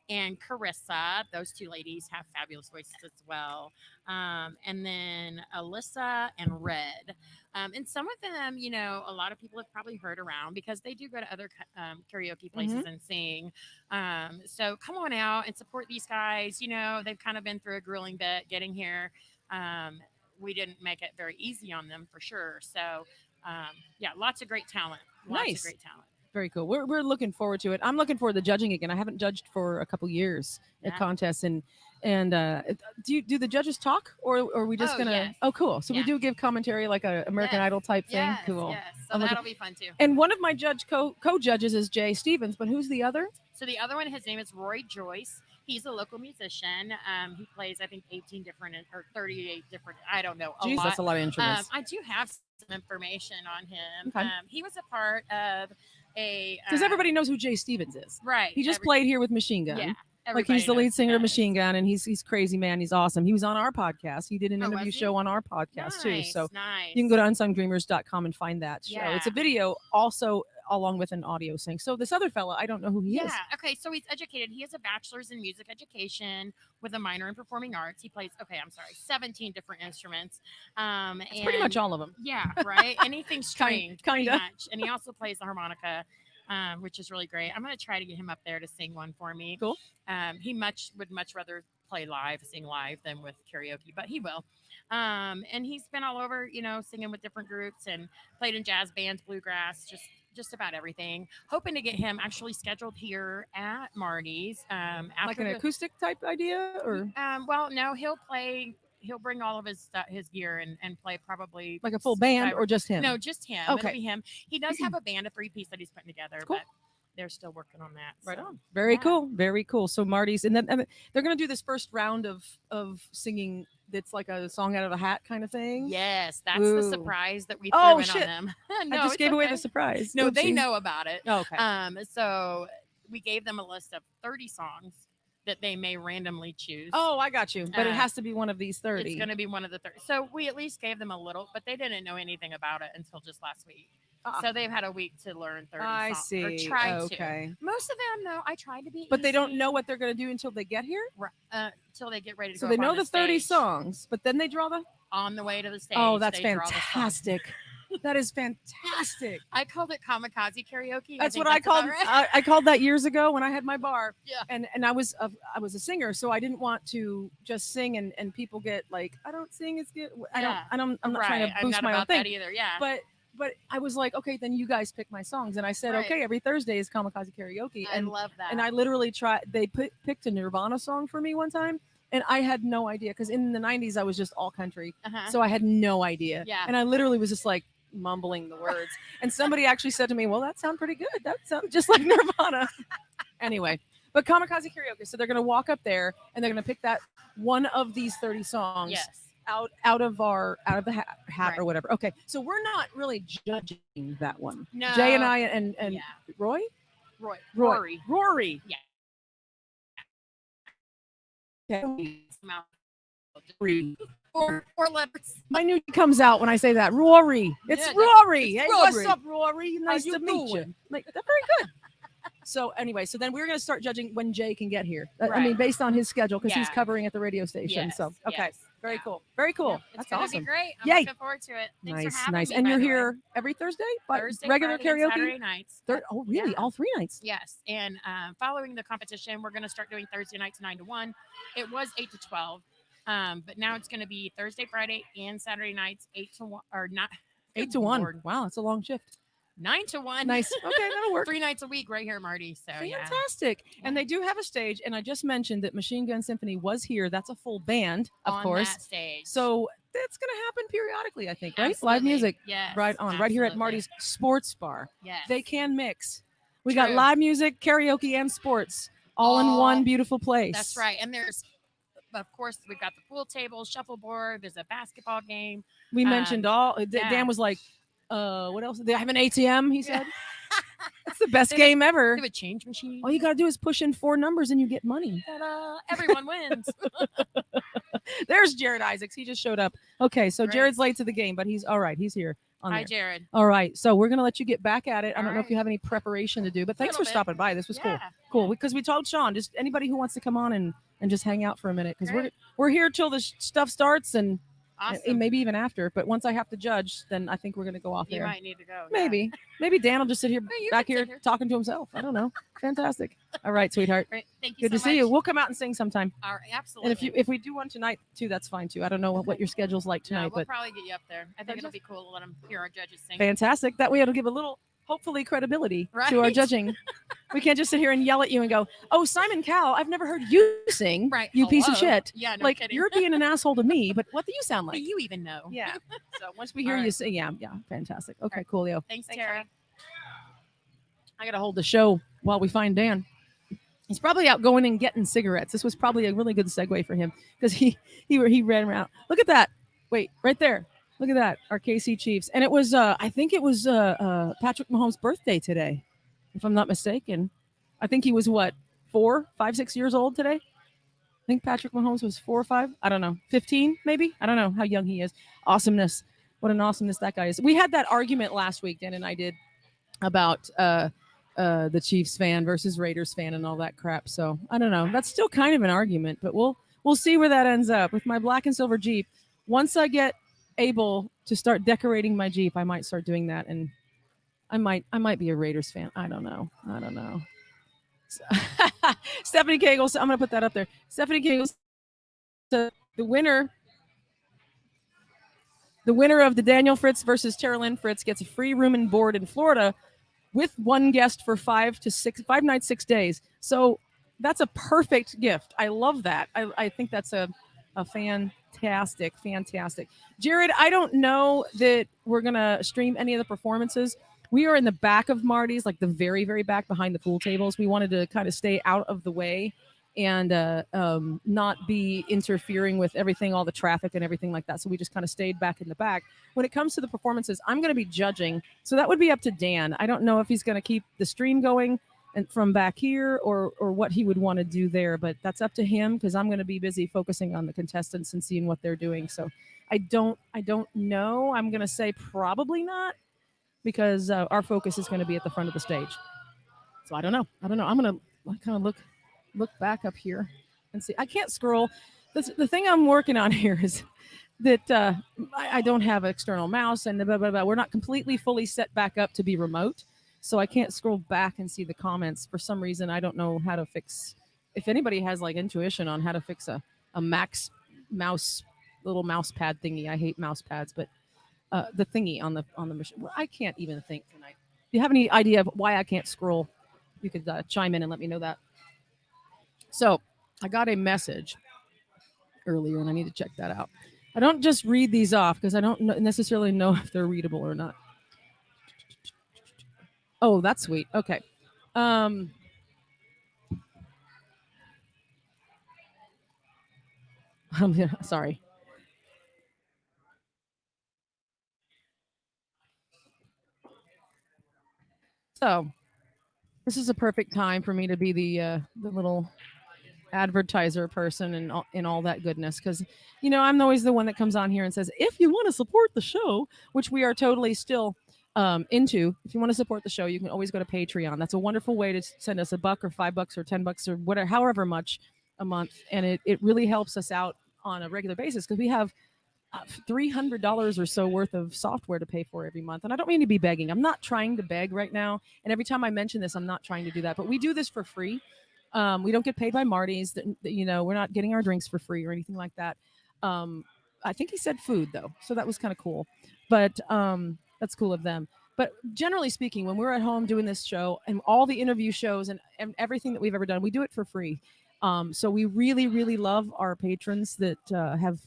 and Carissa. Those two ladies have fabulous voices as well. And then Alyssa and Red. And some of them, a lot of people have probably heard around because they do go to other karaoke places and sing. So come on out and support these guys. They've kind of been through a grueling bit getting here. We didn't make it very easy on them for sure. So, yeah, lots of great talent. Lots Nice. of great talent. Very cool. We're looking forward to it. I'm looking forward to judging again. I haven't judged for a couple years at Yeah. contests, and do the judges talk, or are we just Oh, gonna? yes. Oh, cool. So we Yeah. do give commentary like a American Yes. Idol type thing. Yes, Cool. yes. So I'm looking- that'll be fun too. And one of my co-judges is Jay Stevens, but who's the other? So the other one, his name is Roy Joyce. He's a local musician. He plays, I think, 18 different or 38 different. I don't know. Jeez, that's a lot of instruments. I do have some information on him. Okay. He was a part of a Because everybody knows who Jay Stevens is. right. He just played here with Machine Gun. Yeah. Like he's the everybody lead knows singer of who does. Machine Gun, and he's crazy, man. He's awesome. He was on our podcast. He did an Oh, interview was he? show on our podcast too. Nice, So nice. you can go to unsungdreamers.com and find that show. It's a Yeah. video also along with an audio sync. So this other fella, I don't know who he is. Yeah. Okay. So he's educated. He has a bachelor's in music education with a minor in performing arts. He plays, 17 different instruments. It's pretty much all of them. Yeah. Right. Anything stringed. pretty kinda. much. And he also plays the harmonica, which is really great. I'm going to try to get him up there to sing one for me. Cool. He would much rather sing live than with karaoke, but he will. And he's been all over, singing with different groups and played in jazz bands, bluegrass, just about everything. Hoping to get him actually scheduled here at Marty's. After Like an acoustic type idea, or well, no, he'll play. He'll bring all of his gear and play probably like a full band, Cyber- or just him? No, just him. Okay. It'll be him. He does have a band of 3-piece that he's putting together, Cool. but they're still working on that. Right so. on. Very yeah. cool. Very cool. So Marty's, and then they're going to do this first round of singing. That's like a song out of a hat kind of thing. Yes, that's Ooh. the surprise that we Oh, threw in shit. on them. I just gave away the surprise. No, they Oopsie. know about it. Oh, okay. So we gave them a list of 30 songs that they may randomly choose. Oh, I got you. But it Uh, has to be one of these 30. It's going to be one of the 30. So we at least gave them a little, but they didn't know anything about it until just last week. Ah. So they've had a week to learn 30 I songs. see. Or try Okay. to. Most of them, though, I tried to be But they don't easy, know what they're going to do until they get here. till they get ready to So go they up know on the 30 stage. songs, but then they draw the. On the way to the stage. Oh, that's they draw the songs. fantastic. That is fantastic. I called it kamikaze karaoke. That's think what I about called. right. I called that years ago when I had my bar. Yeah. And I was a singer, so I didn't want to just sing and people get like, I don't sing as good. Yeah. I'm not right. trying to I'm boost not my own about thing. that either. Yeah. But I was like, okay, then you guys pick my songs, and I said, Right. okay, every Thursday is kamikaze karaoke, I love that. and I literally tried. They picked a Nirvana song for me one time, and I had no idea because in the '90s I was just all country, Uh-huh. so I had no idea. Yeah. And I literally was just like mumbling the words, and somebody actually said to me, "Well, that sounds pretty good. That sounds just like Nirvana." Anyway, but kamikaze karaoke. So they're gonna walk up there and they're gonna pick that one of these 30 songs. Yes. Out of the hat Right. or whatever. Okay, so we're not really judging that one. No. Jay and I and Yeah. Roy, Rory. Rory. Yeah. Okay. Mouth. Rory. Or letters. My new comes out when I say that. Rory. It's Yeah, Rory. it's Hey, Rory. what's up, Rory? Nice you to meet you. doing? Like, they're very good. So anyway, so then we're gonna start judging when Jay can get here. I mean, Right. based on his schedule, because he's Yeah. covering at the radio station. Yes, So okay, yes. very Yeah. cool, very cool. Yeah, it's That's gonna awesome. be great. I'm Yay. looking forward to it. Thanks for Nice, having nice. me, And by you're the way. here every Thursday, but Thursday, regular Friday, and karaoke. Saturday nights. Oh, really? Yeah. All 3 nights? Yes, and following the competition, we're going to start doing Thursday nights 9 to 1. It was 8 to 12, but now it's going to be Thursday, Friday, and Saturday nights 8 to 1 or not 8 to 1. Wow, that's a long shift. 9 to 1. Nice. Okay, that'll work. 3 nights a week right here, Marty. So yeah, Fantastic. And they do have a stage. And I just mentioned that Machine Gun Symphony was here. That's a full band, of on course. that stage. So that's going to happen periodically, I think, right? Live Absolutely. music. Yes, Right on. Right here at absolutely. Marty's Sports Bar. Yes, They can mix. We got True. live music, karaoke, and sports all in All- one beautiful place. That's right. And there's, of course, we've got the pool table, shuffleboard. There's a basketball game. We mentioned all. yeah. Dan was like, what else? They have an ATM, he said. Yeah. It's the best They game They ever. have a change machine. All you got to do is push in 4 numbers and you get money. Ta-da, everyone wins. There's Jared Isaacs. He just showed up. Okay, so Great. Jared's late to the game, but he's all right. He's here. Hi, Jared. All right, so we're gonna let you get back at it. I All don't know if right. you have any preparation to do, but thanks for Little bit. stopping by. This was Yeah. cool. Because we told Sean, just anybody who wants to come on and just hang out for a minute, because Great. we're here till the stuff starts and Awesome. maybe even after. But once I have to judge, then I think we're gonna go off You there. might need to go. yeah. Maybe Dan will just sit here you back can here sit here. talking to himself. I don't know. Fantastic. All right, sweetheart. Great. Thank you Good so to see you. much. We'll come out and sing sometime. All right, absolutely. And if we do one tonight too, that's fine too. I don't know what your schedule's like no, tonight, we'll but probably get you up there. I think it'll be cool to let them hear our judges sing. fantastic. That way it'll give a little, hopefully, credibility to our Right. judging. We can't just sit here and yell at you and go, "Oh, Simon Cowell, I've never heard you sing, Right. you piece of Hello. shit." Yeah, no Like kidding. you're being an asshole to me, but what do you sound What like? do you even know? Yeah. So once we hear All you right. sing, yeah, fantastic. Okay, right. coolio. Thanks, Thanks, Tara. I gotta hold the show while we find Dan. He's probably out going and getting cigarettes. This was probably a really good segue for him because he ran around. Look at that. Wait, right there. Look at that. Our KC Chiefs. And it was I think it was Patrick Mahomes' birthday today, if I'm not mistaken. I think he was what, 4, 5, 6 years old today? I think Patrick Mahomes was 4 or 5. I don't know. 15 maybe? I don't know how young he is. Awesomeness. What an awesomeness that guy is. We had that argument last week, Dan and I did, about the Chiefs fan versus Raiders fan and all that crap. So I don't know. That's still kind of an argument, but we'll see where that ends up. With my black and silver Jeep, once I get able to start decorating my Jeep, I might start doing that, and I might be a Raiders fan. I don't know. Stephanie Kegel, I'm gonna put that up there. Stephanie Kegel, the winner of the Daniel Fritz versus Tara Lynn Fritz gets a free room and board in Florida with one guest for 5 nights, 6 days. So that's a perfect gift. I love that. I think that's a fantastic. Jared, I don't know that we're going to stream any of the performances. We are in the back of Marty's, like the very, very back behind the pool tables. We wanted to kind of stay out of the way and not be interfering with everything, all the traffic and everything like that. So we just kind of stayed back in the back. When it comes to the performances, I'm going to be judging. So that would be up to Dan. I don't know if he's going to keep the stream going and from back here or what he would want to do there, but that's up to him because I'm going to be busy focusing on the contestants and seeing what they're doing. So I don't know. I'm going to say probably not because our focus is going to be at the front of the stage. So I don't know. I'm going to kind of look back up here and see. I can't scroll. The thing I'm working on here is that I don't have an external mouse and blah, blah, blah. We're not completely fully set back up to be remote. So I can't scroll back and see the comments. For some reason, I don't know how to fix. If anybody has like intuition on how to fix a Max mouse, little mouse pad thingy. I hate mouse pads, but the thingy on the machine. Well, I can't even think tonight. If you have any idea of why I can't scroll, you could chime in and let me know that. So I got a message earlier, and I need to check that out. I don't just read these off because I don't necessarily know if they're readable or not. Oh, that's sweet. Okay. Sorry. So this is a perfect time for me to be the little advertiser person and all that goodness because I'm always the one that comes on here and says if you want to support the show, which we are totally still into. If you want to support the show, you can always go to Patreon. That's a wonderful way to send us $1 or $5 or $10 or whatever, however much a month, and it really helps us out on a regular basis because we have $300 or so worth of software to pay for every month. And I don't mean to be begging. I'm not trying to beg right now. And every time I mention this, I'm not trying to do that. But we do this for free. We don't get paid by Marty's. We're not getting our drinks for free or anything like that. I think he said food, though. So that was kind of cool. But that's cool of them. But generally speaking, when we're at home doing this show and all the interview shows and everything that we've ever done, we do it for free. So we really, really love our patrons that have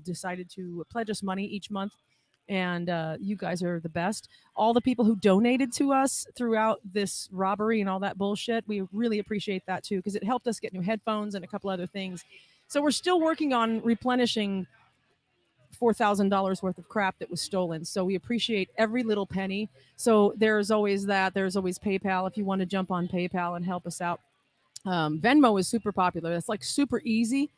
decided to pledge us money each month. And you guys are the best. All the people who donated to us throughout this robbery and all that bullshit, we really appreciate that too, because it helped us get new headphones and a couple other things. So we're still working on replenishing $4,000 worth of crap that was stolen. So we appreciate every little penny. So there's always that. There's always PayPal if you want to jump on PayPal and help us out. Venmo is super popular. It's like super easy,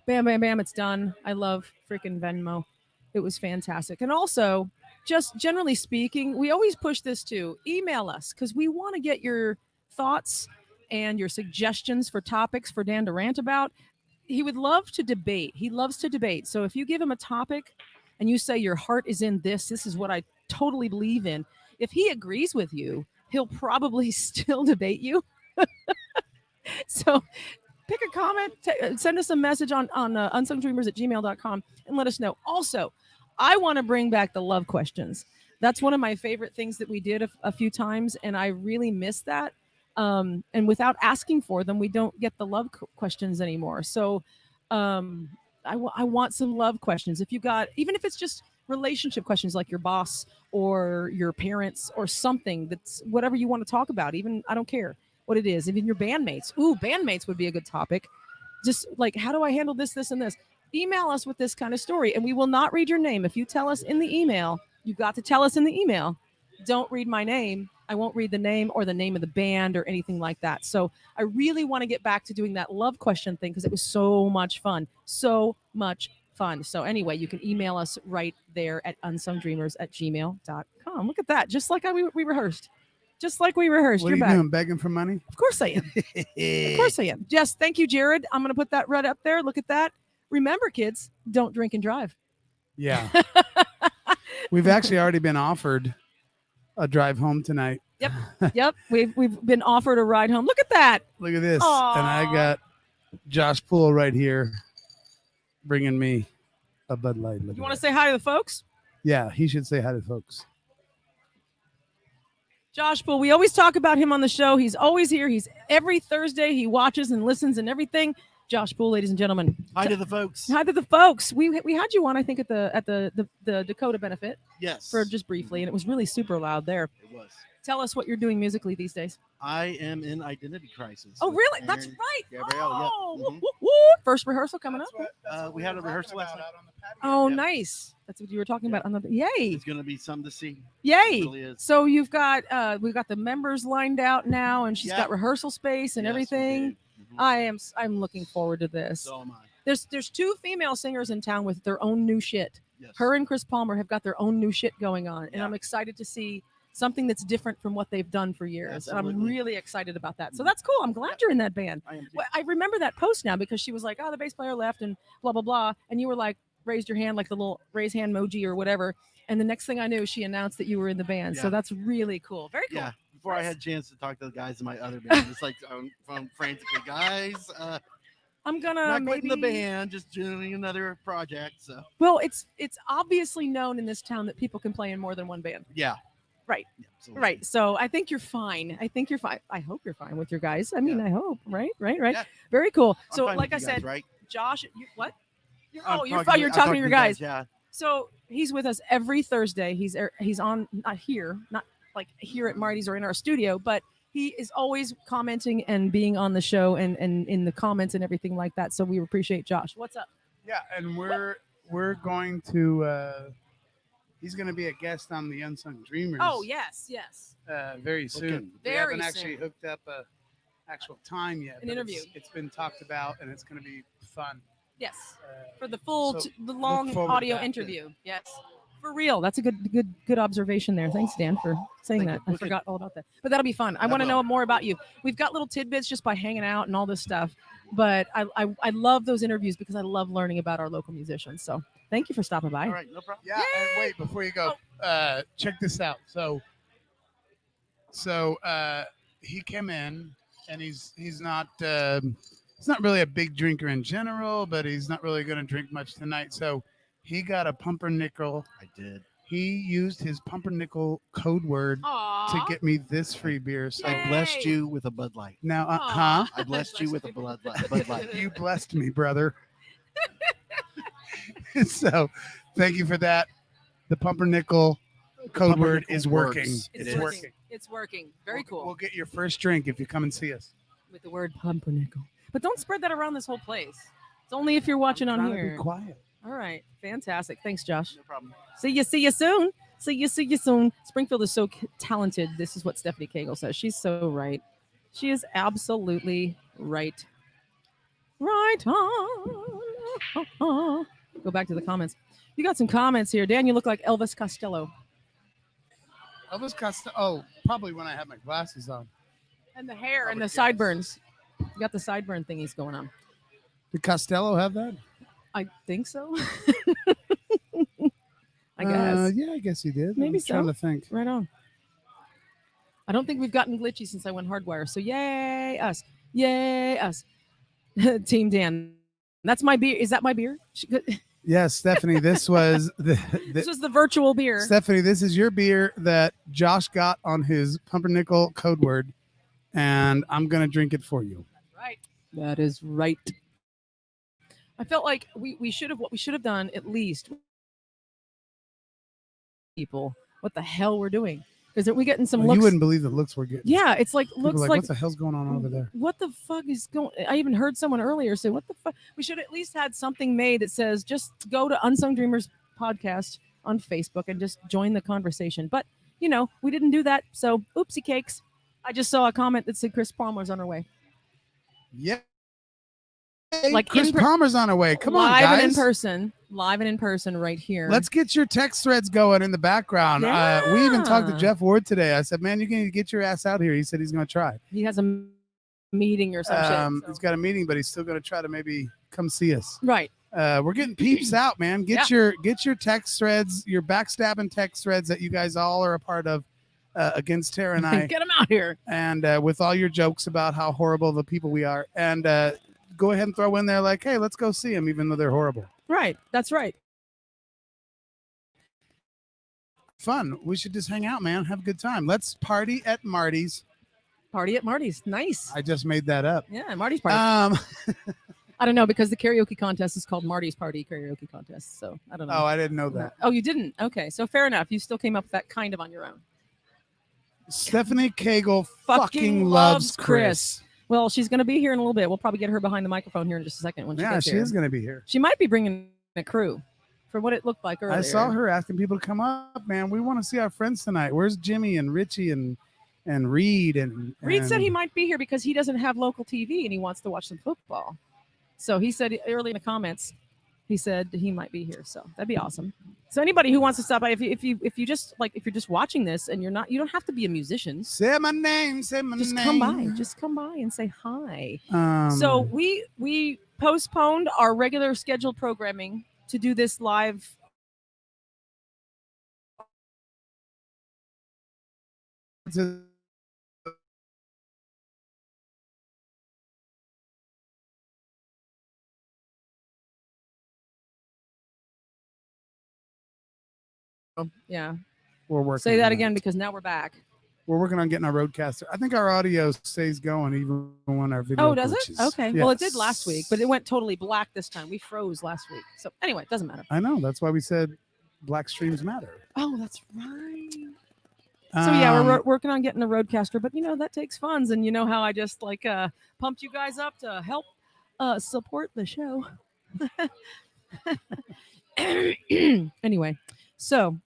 Bam, bam, bam. It's done. I love freaking Venmo. It was fantastic. And also, just generally speaking, we always push this too. Email us because we want to get your thoughts and your suggestions for topics for Dan to rant about. He would love to debate. He loves to debate. So if you give him a topic and you say your heart is in this is what I totally believe in. If he agrees with you, he'll probably still debate you. So pick a comment, send us a message on unsungdreamers@gmail.com and let us know. Also, I want to bring back the love questions. That's one of my favorite things that we did a few times, and I really miss that. And without asking for them, we don't get the love questions anymore. So I want some love questions. If you got, even if it's just relationship questions like your boss or your parents or something, that's whatever you want to talk about. Even I don't care what it is. Even your bandmates. Ooh, bandmates would be a good topic. Just like, how do I handle this, this, and this? Email us with this kind of story, and we will not read your name. If you tell us in the email, you've got to tell us in the email. Don't read my name. I won't read the name or the name of the band or anything like that. So I really want to get back to doing that love question thing because it was so much fun. So much fun. So anyway, you can email us right there at unsungdreamers@gmail.com. Look at that. Just like we rehearsed. Just like we rehearsed. What You're are you back. doing? Begging for money? Of course I am. Of course I am. Yes, thank you, Jared. I'm going to put that right up there. Look at that. Remember, kids, don't drink and drive. Yeah. We've actually already been offered a drive home tonight. Yep. We've been offered a ride home. Look at that. Look at this. Aww. And I got Josh Poole right here bringing me a Bud Light. You want to say hi to the folks? Yeah, he should say hi to folks. Josh Poole, we always talk about him on the show. He's always here. He's every Thursday. He watches and listens and everything. Josh Poole, ladies and gentlemen. Hi to the folks. Hi to the folks. We had you on, I think, at the Dakota benefit. Yes. For just briefly, and it was really super loud there. It was. Tell us what you're doing musically these days. I am in identity crisis. Oh, with really? Aaron That's right. Gabrielle, yeah. Oh, Mhm. woo, woo, woo. First rehearsal coming up. We had a rehearsal last night. Oh, Yep. nice. That's what you were talking Yep. about. On the Yay. It's going to be something to see. Yay. It really is. So you've got we've got the members lined out now, and she's Yeah. got rehearsal space and Yes, we everything. did. Mhm. I'm looking forward to this. So am I. There's two female singers in town with their own new shit. Yes. Her and Chris Palmer have got their own new shit going on, and Yeah. I'm excited to see something that's different from what they've done for years. And I'm Absolutely. really excited about that. So that's cool. I'm glad you're in that band. I am too. Well, I remember that post now because she was like, "Oh, the bass player left," and blah blah blah, and you were like, raised your hand like the little raise hand emoji or whatever. And the next thing I knew, she announced that you were in the band. So Yeah. that's really cool. Very cool. Yeah. Before I Nice. had a chance to talk to the guys in my other band, it's like I'm frantically, guys, I'm gonna not maybe quitting the band, just doing another project. So Well, it's obviously known in this town that people can play in more than one band. yeah. Right. Yeah, absolutely. Right. So I think you're fine. I think you're fine. I hope you're fine with your guys. I mean, Yeah. I hope. Right. Yeah. Very cool. I'm So fine like I with you guys, said, right? Josh, what? You're I'm talking I'm to your you guys. Yeah. So he's with us every Thursday. He's on not here, not like here at Marty's or in our studio, but he is always commenting and being on the show and in the comments and everything like that. So we appreciate Josh. What's up? Yeah, and we're going to he's going to be a guest on the Unsung Dreamers. Oh yes. Very soon. We Very haven't actually soon. hooked up a actual time yet. An but interview. It's been talked about, and it's going to be fun. Yes. For the full, So the look long forward to audio that. interview. Yes. For real. That's a good observation there. Thanks, Dan, for saying Thank that. you. I forgot all about that. But that'll be fun. I That want to will. know more about you. We've got little tidbits just by hanging out and all this stuff. But I love those interviews because I love learning about our local musicians. So thank you for stopping by. All right, no problem. Yeah, and wait, before you go, check this out. So he came in, and he's not really a big drinker in general, but he's not really going to drink much tonight. So he got a pumpernickel. I did. He used his pumpernickel code word Aww. to get me this free beer. So Yay. I blessed you with a Bud Light. now, Aw. I blessed you with a Bud Light. you blessed me, brother. So thank you for that. The pumpernickel code word is Pumpernickel working. works. It's It is. working. It's working. Very cool. We'll get your first drink if you come and see us. With the word pumpernickel. But don't spread that around this whole place. It's only if you're watching on Trying to here. be quiet. All right. Fantastic. Thanks, Josh. No problem. See you soon. See you soon. Springfield is so talented. This is what Stephanie Cagle says. She's so right. She is absolutely right. Right on. Go back to the comments. You got some comments here. Dan, you look like Elvis Costello. Elvis Costello. Oh, probably when I have my glasses on. And the hair I and would the guess. sideburns. You got the sideburn thingies going on. Did Costello have that? I think so. I guess. Yeah, I guess he did. Maybe I'm trying so. to think. Right on. I don't think we've gotten glitchy since I went hardwire. So yay us. Yay us. Team Dan. That's my beer. Is that my beer? Yes, Stephanie, this was This was the virtual beer. Stephanie, this is your beer that Josh got on his pumpernickel code word, and I'm gonna drink it for you. Right. That is right. I felt like we should have what we should have done at least. People, what the hell we're doing? Because we getting some Well, looks. you wouldn't believe the looks we're getting. Yeah, it's like People looks are like what the hell's going on over there? what the fuck is going? I even heard someone earlier say, "What the fuck?" We should at least had something made that says, "Just go to Unsung Dreamers podcast on Facebook and just join the conversation." But we didn't do that, so oopsie cakes. I just saw a comment that said Chris Palmer's on her way. Yeah. Like Chris Palmer's on her way. Come on, live guys. and in person, right here. Let's get your text threads going in the background. We even talked to Yeah. Jeff Ward today. I said, man, you can get your ass out here. He said he's going to try. He has a meeting or some shit. So. He's got a meeting, but he's still going to try to maybe come see us. Right. We're getting peeps out, man. Get your text threads, your backstabbing text threads that you guys all are a part of against Tara and I. Get him out here. And with all your jokes about how horrible the people we are. And go ahead and throw in there like, hey, let's go see them, even though they're horrible. Right. That's right. Fun. We should just hang out, man. Have a good time. Let's party at Marty's. Party at Marty's. Nice. I just made that up. Yeah, Marty's party. I don't know because the karaoke contest is called Marty's Party Karaoke Contest. So I don't know. Oh, I didn't know that. Oh, you didn't? Okay. So fair enough. You still came up with that kind of on your own. Stephanie Cagle fucking loves Chris. Well, she's going to be here in a little bit. We'll probably get her behind the microphone here in just a second when she Yeah, gets she here. is going to be here. She might be bringing a crew for what it looked like earlier. I saw her asking people to come up, man. We want to see our friends tonight. Where's Jimmy and Richie and Reed? And Reed said he might be here because he doesn't have local TV and he wants to watch some football. So he said early in the comments, he said he might be here. So that'd be awesome. So anybody who wants to stop by, if you're just watching this and you don't have to be a musician. Say my name. Say my Just name. come by. Just come by and say hi. So So we postponed our regular scheduled programming to do this live. Yeah. we're working. Say on that again because now we're back. We're working on getting our roadcaster. I think our audio stays going even when our video. Oh, does it? glitches. Okay. Well, it did Yes. last week, but it went totally black this time. We froze last week. So anyway, it doesn't matter. I know. That's why we said black streams matter. Oh, that's right. So yeah, we're working on getting a roadcaster, but that takes funds, and you know how I just pumped you guys up to help support the show. Anyway, so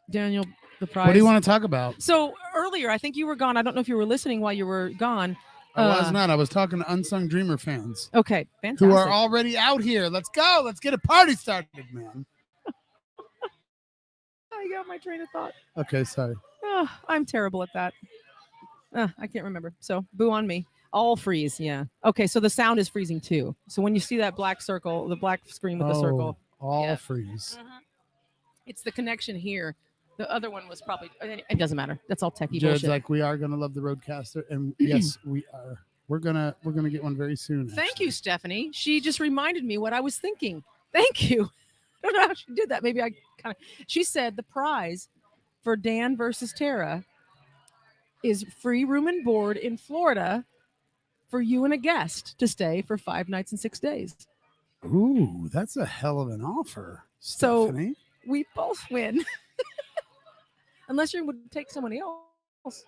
Daniel, the prize. What do you want to talk about? So earlier, I think you were gone. I don't know if you were listening while you were gone. I was not. I was talking to Unsung Dreamer fans Okay, fantastic. who are already out here. Let's go. Let's get a party started, man. I got my train of thought. Okay, sorry. Oh, I'm terrible at that. I can't remember. So boo on me. All freeze. Yeah. Okay. So the sound is freezing too. So when you see that black circle, the black screen with the circle, all Yeah. freeze. it's the connection here. The other one was probably. It doesn't matter. That's all techie Jared's bullshit. like, we are gonna love the roadcaster, and yes, we are. We're gonna get one very soon. Thank you, Stephanie. She just reminded me what I was thinking. Thank you. I don't know how she did that. Maybe I kind of. She said the prize for Dan versus Tara is free room and board in Florida for you and a guest to stay for 5 nights and 6 days. Ooh, that's a hell of an offer, So- Stephanie. We both win. Unless you would take somebody else.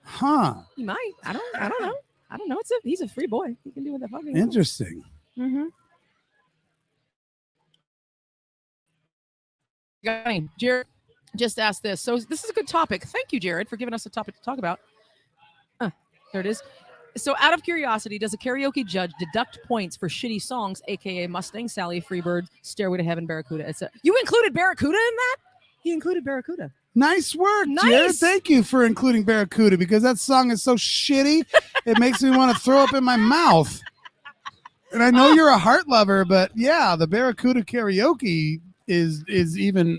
Huh? You might. I don't know. I don't know. He's a free boy. He can do what the fuck he wants. Interesting. Mm-hmm. Jared just asked this. So this is a good topic. Thank you, Jared, for giving us a topic to talk about. There it is. So, out of curiosity, does a karaoke judge deduct points for shitty songs, aka Mustang, Sally, Freebird, Stairway to Heaven, Barracuda, etc.? You included Barracuda in that? He included Barracuda. Nice work, Nice. Jared. Thank you for including Barracuda because that song is so shitty. It makes me want to throw up in my mouth. And I know you're a heart lover, but yeah, the Barracuda karaoke is even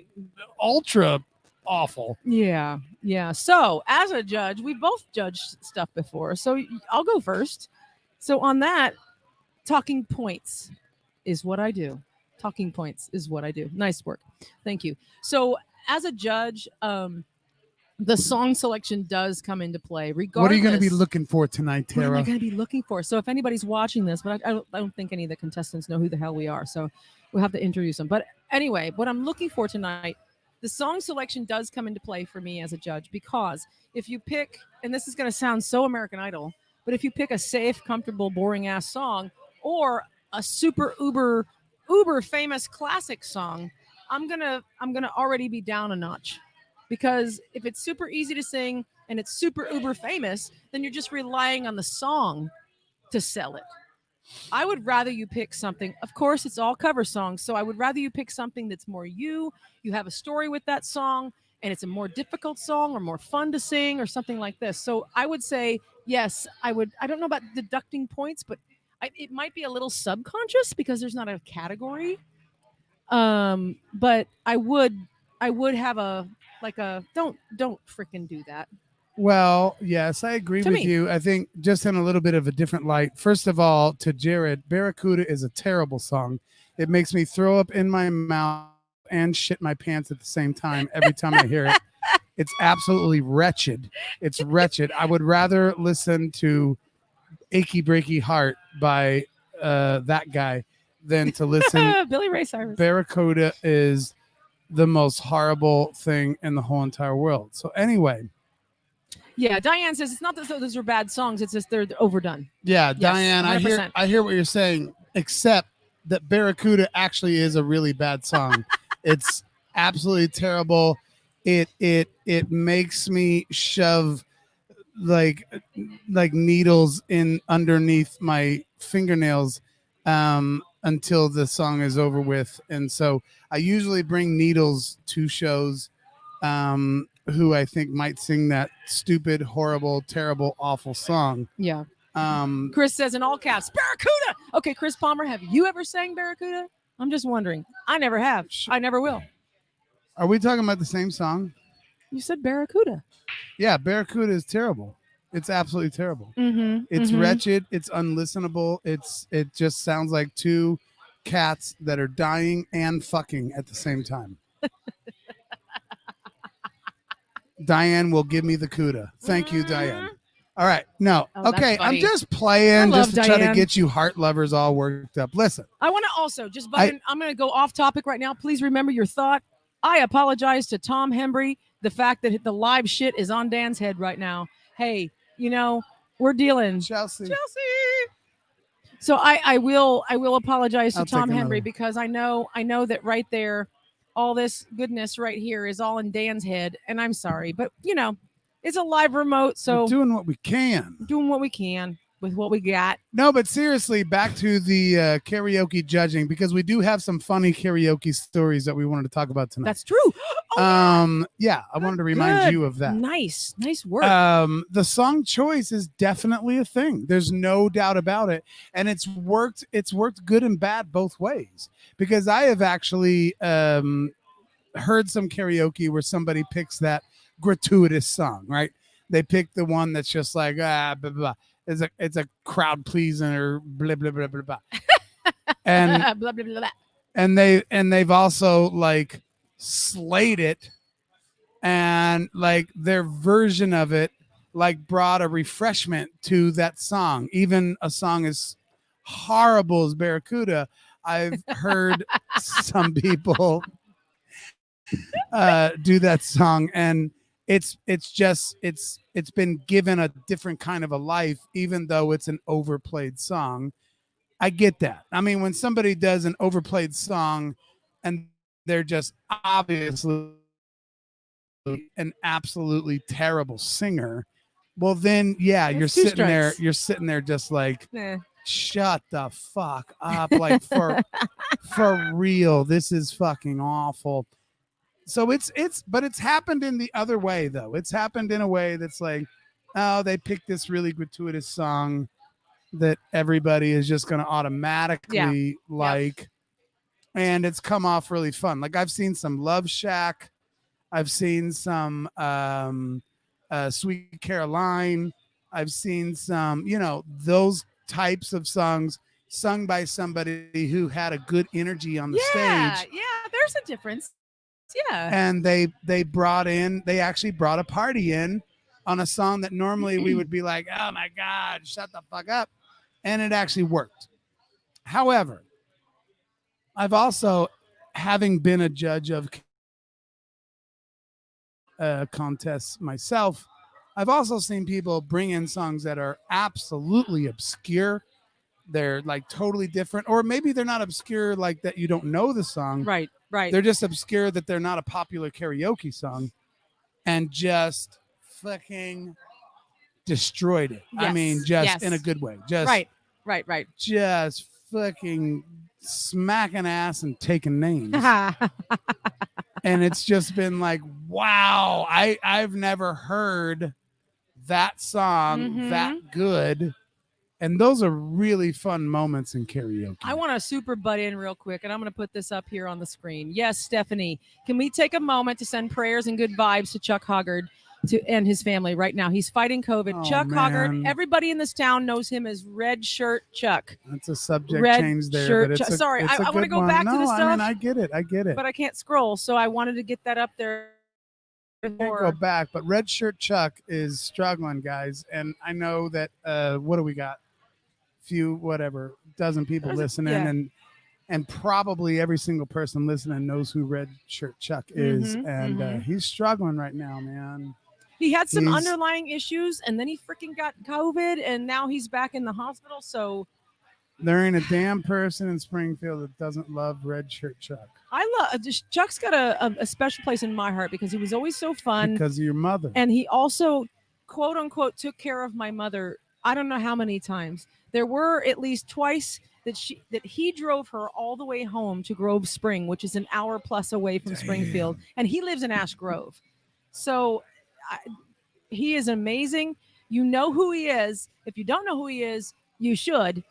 ultra awful. Yeah, yeah. So, as a judge, we both judged stuff before. So, I'll go first. So, on that, talking points is what I do. Talking points is what I do. Nice work. Thank you. So, as a judge, the song selection does come into play. Regardless, What are you going to be looking for tonight, what am I Tara? going to be looking for? So, if anybody's watching this, but I don't think any of the contestants know who the hell we are. So, we'll have to introduce them. But anyway, what I'm looking for tonight, the song selection does come into play for me as a judge because if you pick, and this is going to sound so American Idol, but if you pick a safe, comfortable, boring ass song or a super uber famous classic song, I'm gonna already be down a notch. Because if it's super easy to sing and it's super uber famous, then you're just relying on the song to sell it. I would rather you pick something. Of course, it's all cover songs, so I would rather you pick something that's more you. You have a story with that song, and it's a more difficult song or more fun to sing or something like this. So I would say yes. I would. I don't know about deducting points, but it might be a little subconscious because there's not a category. But I would have a don't freaking do that. Well, yes, I agree To with me. you. I think just in a little bit of a different light. First of all, to Jared, Barracuda is a terrible song. It makes me throw up in my mouth and shit my pants at the same time every time I hear it. It's absolutely wretched. It's wretched. I would rather listen to Achy Breaky Heart by that guy than to listen. Billy Ray Cyrus. Barracuda is the most horrible thing in the whole entire world. So anyway, Yeah, Diane says it's not that those are bad songs; it's just they're overdone. yeah, Yes, Diane, 100%. I hear what you're saying, except that Barracuda actually is a really bad song. It's absolutely terrible. It makes me shove like needles in underneath my fingernails until the song is over with. And so I usually bring needles to shows who I think might sing that stupid, horrible, terrible, awful song. Yeah. Chris says in all caps, Barracuda. Okay, Chris Palmer, have you ever sang Barracuda? I'm just wondering. I never have. I never will. Are we talking about the same song? You said Barracuda. Yeah, Barracuda is terrible. It's absolutely terrible. Mm-hmm. It's wretched. It's unlistenable. It just sounds like two cats that are dying and fucking at the same time. Diane will give me the CUDA. Thank you, Diane. All right. No. Oh, that's okay. funny. I'm just playing I love just to try to Diane. get you heart lovers all worked up. Listen. I want to also just I'm going to go off topic right now. Please remember your thought. I apologize to Tom Hembry. The fact that the live shit is on Dan's head right now. Hey, we're dealing. Chelsea. So I will apologize to I'll Tom take Hembry another. because I know that right there, all this goodness right here is all in Dan's head, and I'm sorry, but it's a live remote, so We're doing what we can. doing what we can with what we got. No, but seriously, back to the karaoke judging, because we do have some funny karaoke stories that we wanted to talk about tonight. That's true. Yeah, I wanted to remind Good. you of that. Nice work. The song choice is definitely a thing. There's no doubt about it, and it's worked good and bad both ways, because I have actually heard some karaoke where somebody picks that gratuitous song, right? They pick the one that's just like blah, blah, blah. It's a crowd pleasing or blah blah blah blah blah. And blah, blah, blah, blah. and they've also like slayed it, and like their version of it like brought a refreshment to that song. Even a song as horrible as Barracuda, I've heard some people do that song, and it's been given a different kind of a life, even though it's an overplayed song. I get that. I mean, when somebody does an overplayed song and they're just obviously an absolutely terrible singer, Well, then, yeah, That's you're 2 sitting there. strikes. You're sitting there just like, Nah. shut the fuck up. Like for real, this is fucking awful. So but it's happened in the other way though. It's happened in a way that's like, oh, they picked this really gratuitous song that everybody is just going to automatically like, and it's come off really fun. Like I've seen some Love Shack, I've seen some Sweet Caroline, I've seen some, those types of songs sung by somebody who had a good energy on the stage. Yeah, there's a difference. Yeah. And they actually brought a party in on a song that normally we would be like, oh my God, shut the fuck up. And it actually worked. However, I've also, having been a judge of contests myself, I've also seen people bring in songs that are absolutely obscure. They're like totally different, or maybe they're not obscure like that you don't know the song. Right. They're just obscure that they're not a popular karaoke song, and just fucking destroyed it. I mean, just in a good way. Just right. Just fucking smacking ass and taking names. And it's just been like, wow, I've never heard that song that good. And those are really fun moments in karaoke. I want to super butt in real quick, and I'm going to put this up here on the screen. Yes, Stephanie, can we take a moment to send prayers and good vibes to Chuck Hoggard and his family right now? He's fighting COVID. Oh, Chuck man. Hoggard, everybody in this town knows him as Red Shirt Chuck. That's a subject Red change there. Shirt But it's Chuck. Sorry, I want to go one. back to the No, stuff. I mean, I get it. But I can't scroll, so I wanted to get that up there. Can't go back, but Red Shirt Chuck is struggling, guys. And I know that, what do we got? Dozen people listening, and probably every single person listening knows who Red Shirt Chuck is, and he's struggling right now, man. He had some underlying issues, and then he freaking got COVID, and now he's back in the hospital. So there ain't a damn person in Springfield that doesn't love Red Shirt Chuck. I love Chuck's got a special place in my heart because he was always so fun. Because of your mother, and he also, quote unquote, took care of my mother. I don't know how many times. There were at least twice that he drove her all the way home to Grove Spring, which is an hour plus away from Springfield, and he lives in Ash Grove. So he is amazing. You know who he is. If you don't know who he is, you should.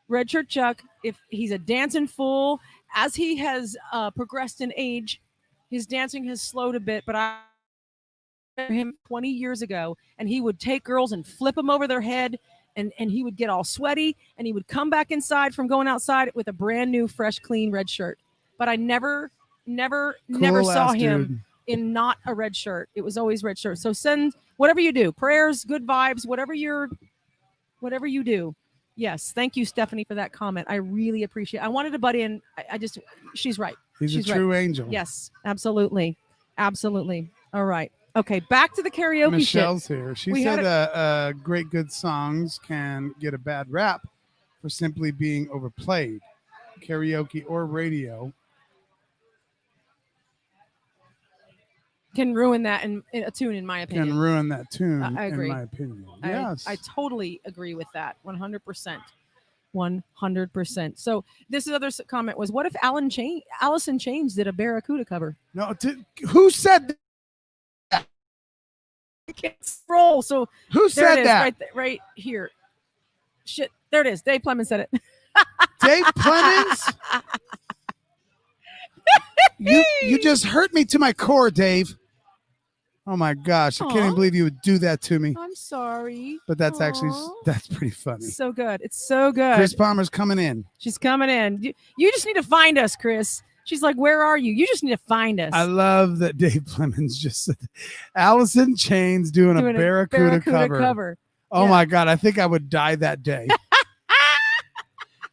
Red Shirt Chuck, if he's a dancing fool, as he has progressed in age, his dancing has slowed a bit, but I remember him 20 years ago, and he would take girls and flip them over their head, and he would get all sweaty, and he would come back inside from going outside with a brand new, fresh, clean red shirt. But I never saw him in not a red shirt. It was always red shirt. So send whatever you do, prayers, good vibes, whatever you do. Yes, thank you, Stephanie, for that comment. I really appreciate it. I wanted to butt in. She's right. She's a true angel. Yes, absolutely. All right. Okay, back to the karaoke. Michelle's here. She said great good songs can get a bad rap for simply being overplayed. Karaoke or radio can ruin that in a tune, in my opinion. Can ruin that tune, I agree. in my opinion. Yes. I totally agree with that. 100%. 100%. So this other comment was, what if Allison Chains did a Barracuda cover? No, who said that? I can't scroll. So who said that? Right here. Shit. There it is. Dave Plemons said it. Dave Plemons? You just hurt me to my core, Dave. Oh my gosh. I can't even believe you would do that to me. I'm sorry. But that's that's pretty funny. So good. It's so good. Chris Palmer's coming in. She's coming in. You just need to find us, Chris. She's like, where are you? You just need to find us. I love that Dave Plemons just said Allison Chains doing a Barracuda cover. Oh my God. I think I would die that day.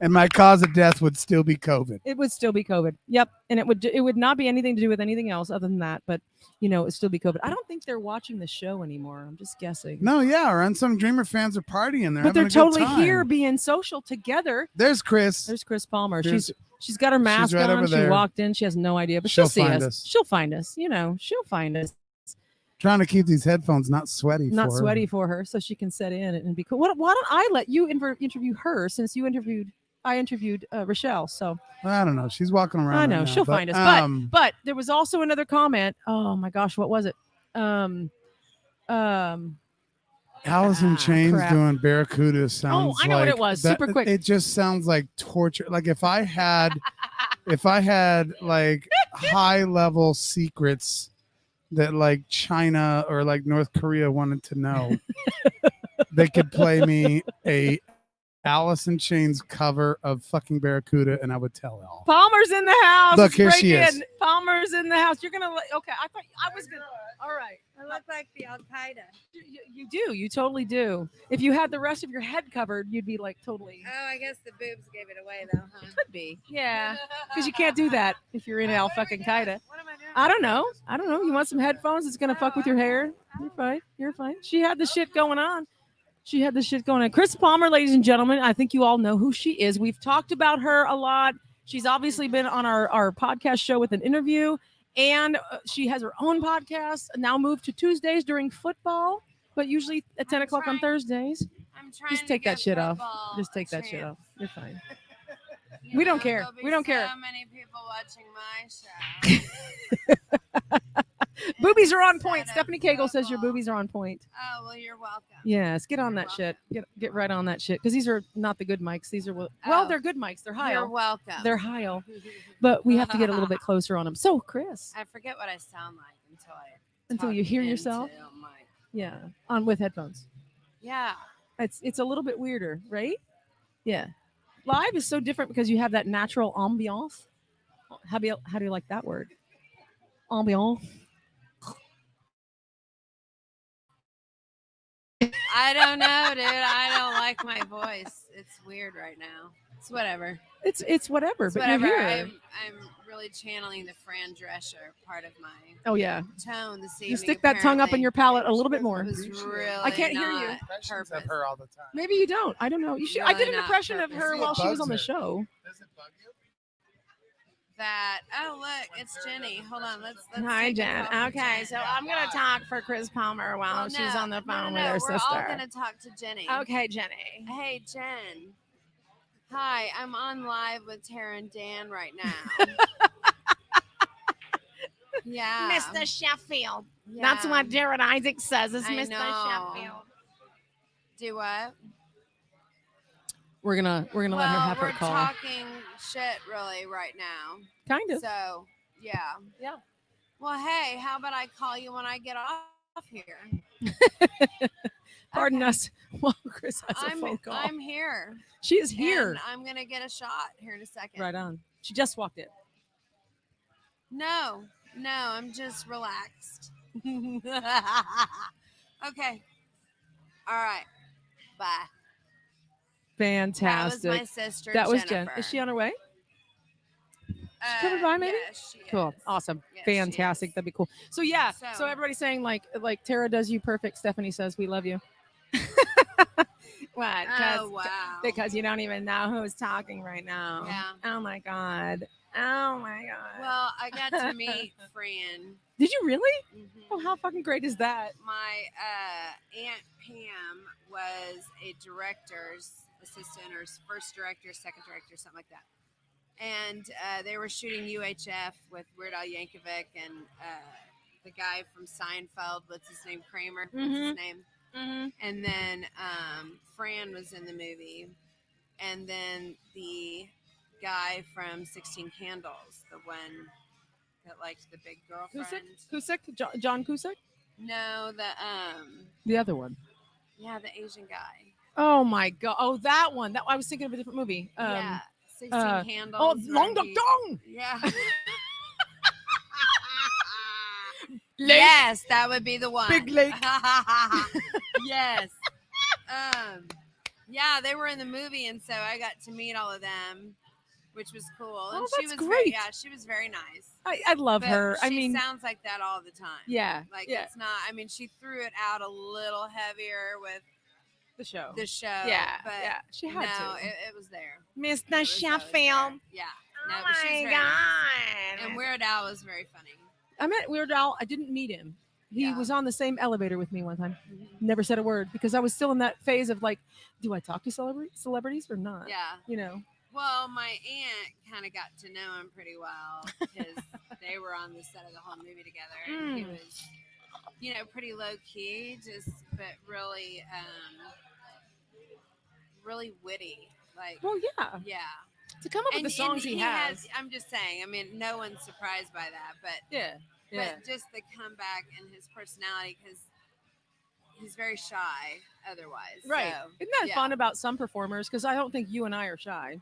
And my cause of death would still be COVID. It would still be COVID. Yep. And it would not be anything to do with anything else other than that. But, it would still be COVID. I don't think they're watching the show anymore. I'm just guessing. No, yeah. Our Unsung Dreamer fans are partying. But they're totally here being social together. There's Chris. There's Chris Palmer. She's got her mask on. She walked in. She has no idea. But she'll see us. She'll find us. She'll find us. Trying to keep these headphones not sweaty. Not for her. sweaty for her, so she can set in and be cool. Why don't I let you interview her since I interviewed Rochelle? So I don't know. She's walking around. I know right now, she'll find us. But there was also another comment. Oh my gosh, what was it? Allison Chains crap. doing Barracuda sounds. I know what like it was. that- Super quick. It just sounds like torture. Like if I had like high level secrets that like China or like North Korea wanted to know, they could play me a Alice in Chains cover of fucking Barracuda, and I would tell it all. Palmer's in the house. Look, Let's here break she is. in. Palmer's in the house. You're gonna okay. I thought I was gonna. All right. I look like the Al Qaeda. You do. You totally do. If you had the rest of your head covered, you'd be like totally. Oh, I guess the boobs gave it away though, huh? Could be. Yeah. Because you can't do that if you're in Al fucking Qaeda. What am I doing? I don't know. You want some headphones? It's gonna fuck with your hair. You're fine. You're fine. She had the shit going on. Chris Palmer, ladies and gentlemen. I think you all know who she is. We've talked about her a lot. She's obviously been on our podcast show with an interview, and she has her own podcast. Now moved to Tuesdays during football, but usually at 10 o'clock on Thursdays. I'm trying Just to take that give shit off. football Just take a that shit chance. off. You're fine. You We don't know, care. there'll be We don't care. So many people watching my show. Boobies are on point. Instead of Stephanie Cagle says your football. boobies are on point. Oh well, you're welcome. Yes, get on You're that shit. welcome. Get right on that shit because these are not the good mics. These are Oh. they're good mics. They're high. You're welcome. They're high, but we have to get a little bit closer on them. So, Chris, I forget what I sound like until talk you hear into yourself, my- yeah, on with headphones. Yeah. It's a little bit weirder, right? Yeah, live is so different because you have that natural ambiance. How do you like that word? Ambiance. I don't know, dude. I don't like my voice. It's weird right now. It's whatever. It's whatever, It's but whatever. you're here. I'm really channeling the Fran Drescher part of my Oh yeah, tone this evening. you stick that tongue up in your palate a little bit more. It was really I can't hear you. not Impressions purpose. of her all the time. Maybe you don't. I don't know. You should. I did Really an not impression of purpose. her It while she was bugs on the her. show. Does it bug you? That look, it's Jenny. Hold on, let's Hi, take a Jen. call from Okay, Jen. so I'm gonna talk for Chris Palmer while Well, she's no, on the no, phone no, with her we're all sister. gonna talk to Jenny. Okay, Jenny. Hey, Jen. Hi, I'm on live with Tara and Dan right now. Yeah. Mr. Sheffield. Yeah. That's what Jared Isaac says. Is I Mr. know. Sheffield. Do what? We're gonna let her have her we're call. talking shit really right now. Kind of. So, yeah. Yeah. Well, hey, how about I call you when I get off here? Pardon Okay. us. Well, Chris has a phone call. I'm here. She is here. And I'm going to get a shot here in a second. Right on. She just walked in. No, I'm just relaxed. Okay. All right. Bye. Fantastic. That was my sister. That was Jen. Jennifer. Is she on her way? coming by, maybe? Yeah, she Cool. is. Awesome. Yeah, she Fantastic. is. That'd be cool. So yeah. So So- everybody's saying like Tara does you perfect. Stephanie says we love you. What? Oh, wow. Because you don't even know who's talking right now. Yeah. Oh my God. Oh my God. Well, I got to meet Fran. Did you really? Mhm. Oh, how fucking great is that? My Aunt Pam was a director's assistant or first director, second director, something like that. And they were shooting UHF with Weird Al Yankovic and the guy from Seinfeld. What's his name? Kramer. What's Mhm. his name? And then Fran was in the movie. And then the guy from 16 Candles, the one that liked the big girlfriend. Cusick? John Cusick? No, The other one. the Asian guy. Oh my God. Oh, that one. That I was thinking of a different movie. Yeah, 16 Candles. Oh, where Long Dong he- Dong. Yeah. Lake. Yes, that would be the one. Big Lake. Yes. Yeah, they were in the movie, and so I got to meet all of them, which was cool. Oh, And she that's was great. she was very nice. I love But her. I she mean, sounds like that all the time. yeah. Like yeah. it's not. I mean, she threw it out a little heavier with The show. the show. yeah. but Yeah. She had no, to. it was there. Mr. It was always Sheffield. there. Yeah. No, Oh but she's my very nice. God. And Weird Al was very funny. I met Weird Al. I didn't meet him. He Yeah. was on the same elevator with me one time. Mhm. Never said a word because I was still in that phase of like, do I talk to celebrities or not? Yeah. You know. Well, my aunt kind of got to know him pretty well because they were on the set of the whole movie together, and he Mm. was, pretty low key, but really, really witty. Like, Well, yeah. yeah. To come up with And the songs he has. I'm just saying. I mean, no one's surprised by that, Yeah. Yeah. but just the comeback and his personality, because he's very shy otherwise. Right. So, Isn't that yeah. fun about some performers? Because I don't think you and I are shy.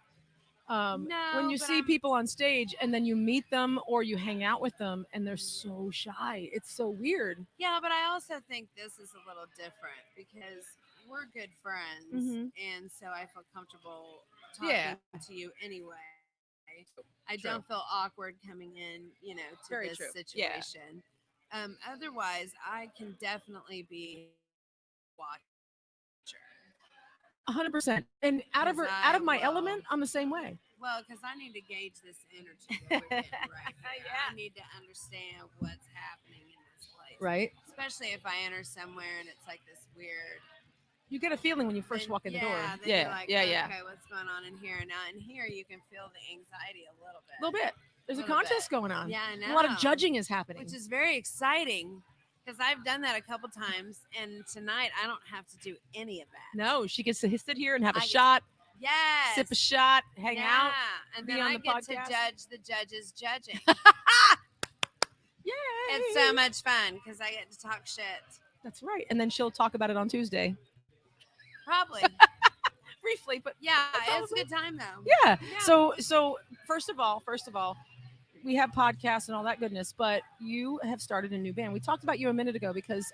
No, When you but see I'm- people on stage and then you meet them or you hang out with them and they're so shy, it's so weird. Yeah, but I also think this is a little different because we're good friends, Mhm. and so I feel comfortable talking Yeah. to you anyway. I True. don't feel awkward coming in, to Very this true. Yeah. situation. Otherwise, I can definitely be a watcher. 100%. And out of 'Cause out I of my will- element, I'm the same way. Well, because I need to gauge this energy that we're getting right here. Yeah. I need to understand what's happening in this place. Right? Especially if I enter somewhere and it's like this weird. You get a feeling when you first then- walk in the door. yeah, then Yeah. you're like, yeah. okay, what's going on in here? Now in here you can feel the anxiety a little bit. A little bit. There's a Little contest bit. going on. Yeah, I know. A lot of judging is happening. Which is very exciting because I've done that a couple times, and tonight I don't have to do any of that. No, she gets to sit here and have a I get- shot, Yes. sip a shot, hang out. and be then on I the get podcast. to judge the judges judging. Yay! It's so much fun because I get to talk shit. That's right. And then she'll talk about it on Tuesday. Probably. Briefly, but Yeah, That's it's a good time though. yeah. Yeah. So first of all, we have podcasts and all that goodness, but you have started a new band. We talked about you a minute ago because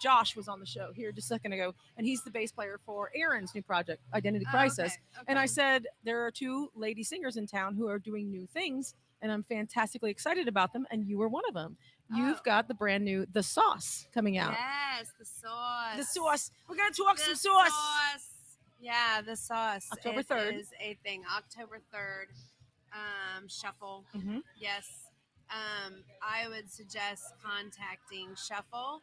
Josh was on the show here just a second ago, and he's the bass player for Aaron's new project, Identity Crisis. Okay. And I said there are two lady singers in town who are doing new things, and I'm fantastically excited about them. And you were one of them. You've Oh. got the brand new The Sauce coming out. Yes, the sauce. The Sauce. We're gonna talk The some sauce. Yeah, the sauce. October It 3rd. is a thing. October 3rd. Shuffle. Mhm. Yes. I would suggest contacting Shuffle.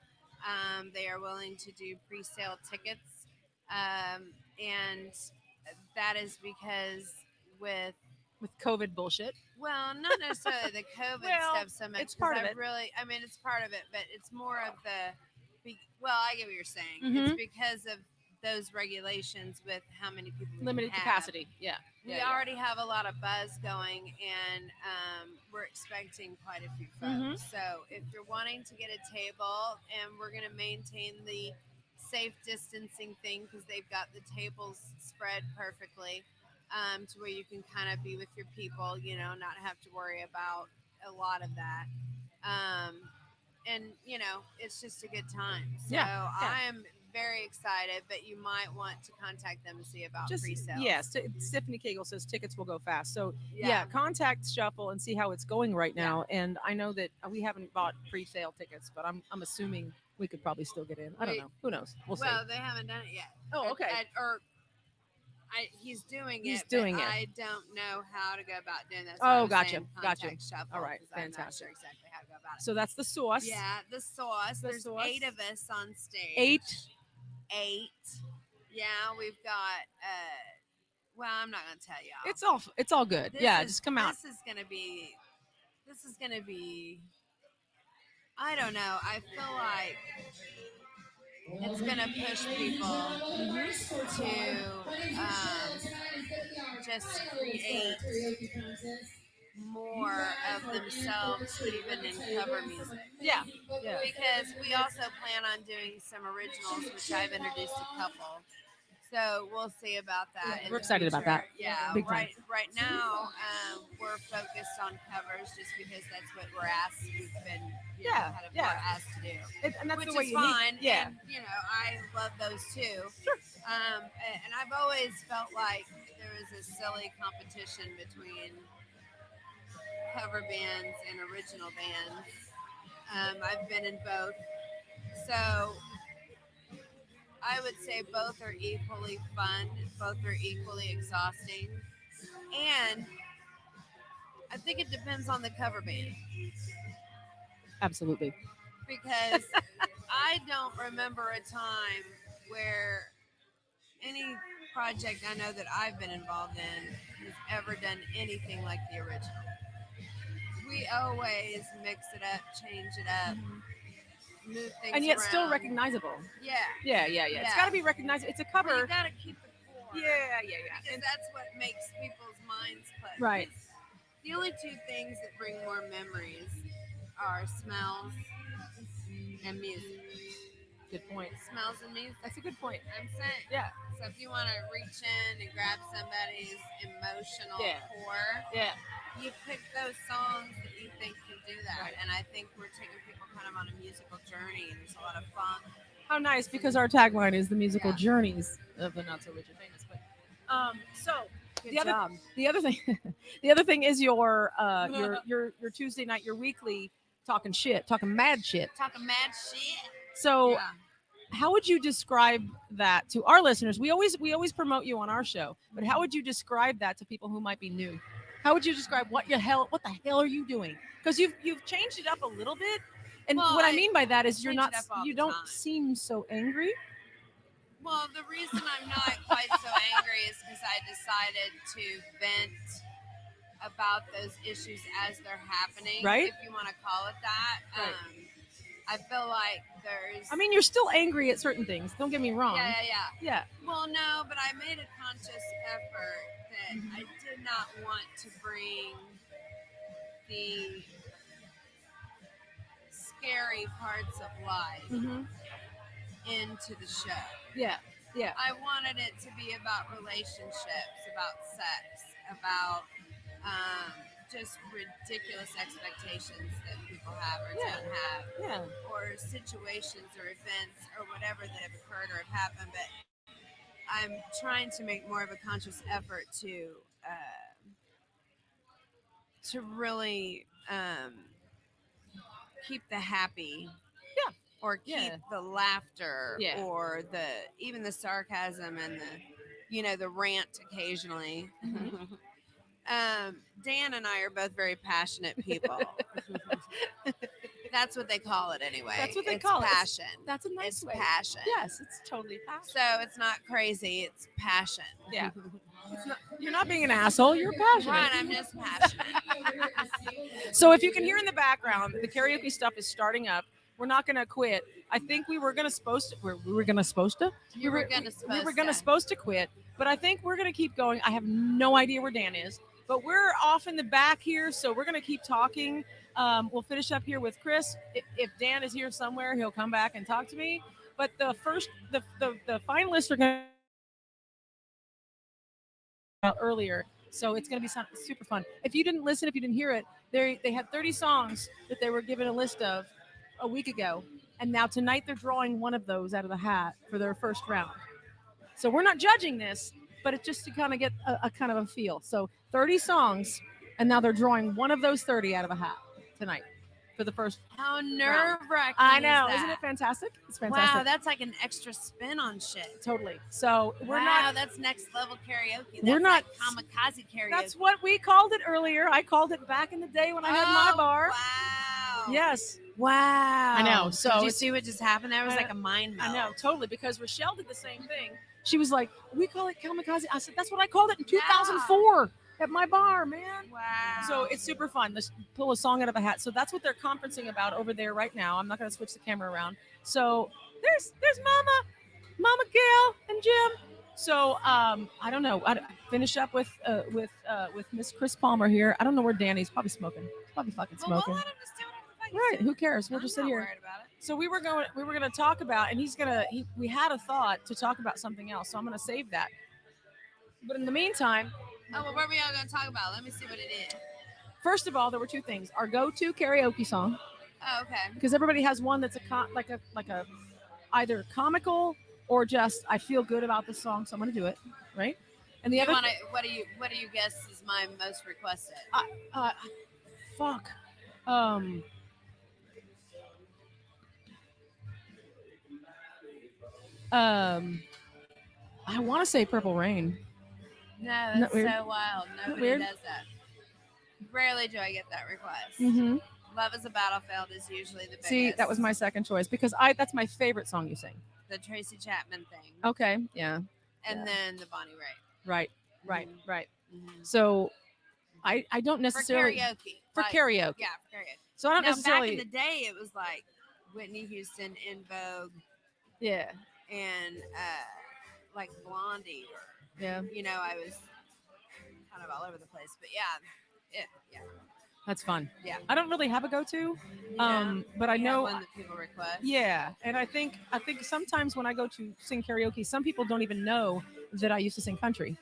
They are willing to do pre-sale tickets. And that is because with COVID bullshit. not necessarily the COVID Well, stuff so much. it's part 'cause of I it. Really, I mean, it's part of it, but it's more of I get what you're saying. Mhm. It's because of those regulations with how many people we can Limited have. capacity. Yeah. We Yeah, yeah. already have a lot of buzz going, and we're expecting quite a few folks. Mhm. So if you're wanting to get a table, and we're going to maintain the safe distancing thing because they've got the tables spread perfectly to where you can kind of be with your people, not have to worry about a lot of that. And it's just a good time. So Yeah. I'm very excited, but you might want to contact them and see about Just pre-sales. yes. Tiffany Cagle says tickets will go fast. So yeah, Yeah. contact Shuffle and see how it's going right now. And I know that we haven't bought pre-sale tickets, but I'm assuming we could probably still get in. I don't Wait. know. Who knows? We'll see. Well, they haven't done it yet. Oh, okay. He's doing it. He's but doing it. I don't know how to go about doing that. Oh, I'm gotcha, saying gotcha. contact Shuffle, All right, 'cause I'm not fantastic. sure exactly how to go about it. So that's the sauce. Yeah, the sauce. The There's sauce. 8 of us on stage. 8. Yeah, we've got. Well, I'm not gonna tell y'all. It's all good. This Yeah, is- just come out. This is gonna be. I don't know. I feel like it's gonna push people to just create more of themselves, even in cover music. Yeah. Yeah. Because we also plan on doing some originals, which I've introduced a couple. So we'll see about that. in We're the excited about future. that. Yeah, Big time. right now we're focused on covers just because that's what we're asked. We've been Yeah, kind of yeah. more asked to do, And that's which the way is you fine. need. Yeah. And I love those too. And I've always felt like there was a silly competition between cover bands and original bands. I've been in both, so I would say both are equally fun, both are equally exhausting, and I think it depends on the cover band. Absolutely. because I don't remember a time where any project I know that I've been involved in has ever done anything like the original. We always mix it up, change it up, move things And yet around. still recognizable. Yeah. Yeah. It's got to be recognizable. It's a cover. Well, you gotta keep the core. Yeah. Because And, that's what makes people's minds play. right. The only two things that bring more memories are smells and music. Good point. Smells and music. That's a good point. I'm saying. Yeah. So if you want to reach in and grab somebody's emotional Yeah. core, Yeah. you pick those songs that you think can do that. Right. And I think we're taking people kind of on a musical journey, and there's a lot of funk. How nice, because our tagline is the musical Yeah. journeys of the not so rich or famous. But so Good the other job. the other thing the other thing is your Tuesday night, your weekly talking mad shit. Talking mad shit. So Yeah. how would you describe that to our listeners? We always promote you on our show, but how would you describe that to people who might be new? How would you describe what the hell are you doing? Because you've changed it up a little bit. And Well, what I I mean by that is you're change not it up all you the don't time. seem so angry. Well, the reason I'm not quite so angry is because I decided to vent about those issues as they're happening, Right. if you want to call it that. Right. I feel like there's. I mean, you're still angry at certain things. Don't get me wrong. Yeah. Yeah. Well, no, but I made a conscious effort that I did not want to bring the scary parts of life Mm-hmm. into the show. Yeah. I wanted it to be about relationships, about sex, about just ridiculous expectations that people have or Yeah. don't have, Yeah. or situations or events or whatever that have occurred or have happened. But I'm trying to make more of a conscious effort to really keep the happy. Yeah. Or keep Yeah. the laughter, Yeah. or even the sarcasm and the rant occasionally. Mhm. Dan and I are both very passionate people. That's what they call it anyway. That's what they It's call it. passion. That's a nice It's way. passion. Yes, it's totally passion. So it's not crazy. It's passion. Yeah. You're not being an asshole. You're passionate. Right. I'm just passionate. So if you can hear in the background, the karaoke stuff is starting up. We're not going to quit. I think we were going to supposed to quit, but I think we're going to keep going. I have no idea where Dan is, but we're off in the back here, so we're going to keep talking. We'll finish up here with Chris. If Dan is here somewhere, he'll come back and talk to me. But the finalists are going to out earlier, so it's going to be something super fun. If you didn't listen, if you didn't hear it, they had 30 songs that they were given a list of a week ago, and now tonight they're drawing one of those out of the hat for their first round. So we're not judging this, but it's just to kind of get a kind of a feel. So 30 songs, and now they're drawing one of those 30 out of a hat tonight for the first. How nerve-wracking I know, is that? isn't it fantastic? It's fantastic. Wow, that's like an extra spin on shit. Totally. So we're Wow, not. that's next level karaoke. We're That's not- like kamikaze karaoke. That's what we called it earlier. I called it back in the day when I had my bar. Wow. Yes, Wow. I know. So did you it's- see what just happened? There was I like a mind meld. I know, totally, because Rochelle did the same thing. She was like, "We call it kamikaze." I said, "That's what I called it in 2004 at my bar, man." Wow. So it's super fun. Let's pull a song out of a hat. So that's what they're conferencing about over there right now. I'm not going to switch the camera around. So there's Mama Gail and Jim. So I don't know. I finish up with Miss Chris Palmer here. I don't know where Danny's probably smoking. He's probably fucking Well, we'll smoking. let him just do whatever the fuck he Right? says. Who cares? We'll I'm just sit not here. worried about it. So we were going to talk about, and we had a thought to talk about something else. So I'm going to save that. But in the meantime, Oh, well, what are we all going to talk about? Let me see what it is. first of all, there were two things: our go-to karaoke song, Oh, okay. because everybody has one that's like a either comical or just I feel good about this song, so I'm going to do it, right? And the You other, wanna, what do you guess is my most requested? fuck, I want to say Purple Rain. No, Isn't that that's weird? so wild. Nobody weird? does that. Rarely do I get that request. Mm-hmm. Love is a Battlefield is usually the biggest. See, that was my second choice because that's my favorite song you sing. the Tracy Chapman thing, Okay. Yeah. and yeah. then the Bonnie Raitt. Right. Right. Mhm. Right. Mhm. So I don't For necessarily karaoke. for like, karaoke. Yeah, for karaoke. So I don't Now, necessarily. back in the day, it was like Whitney Houston, In Vogue, Yeah. and like Blondie. Yeah. You know, I was kind of all over the place, but yeah, That's fun. Yeah. I don't really have a go-to, yeah. but I You have know. one that people request. Yeah, and I think sometimes when I go to sing karaoke, some people don't even know that I used to sing country.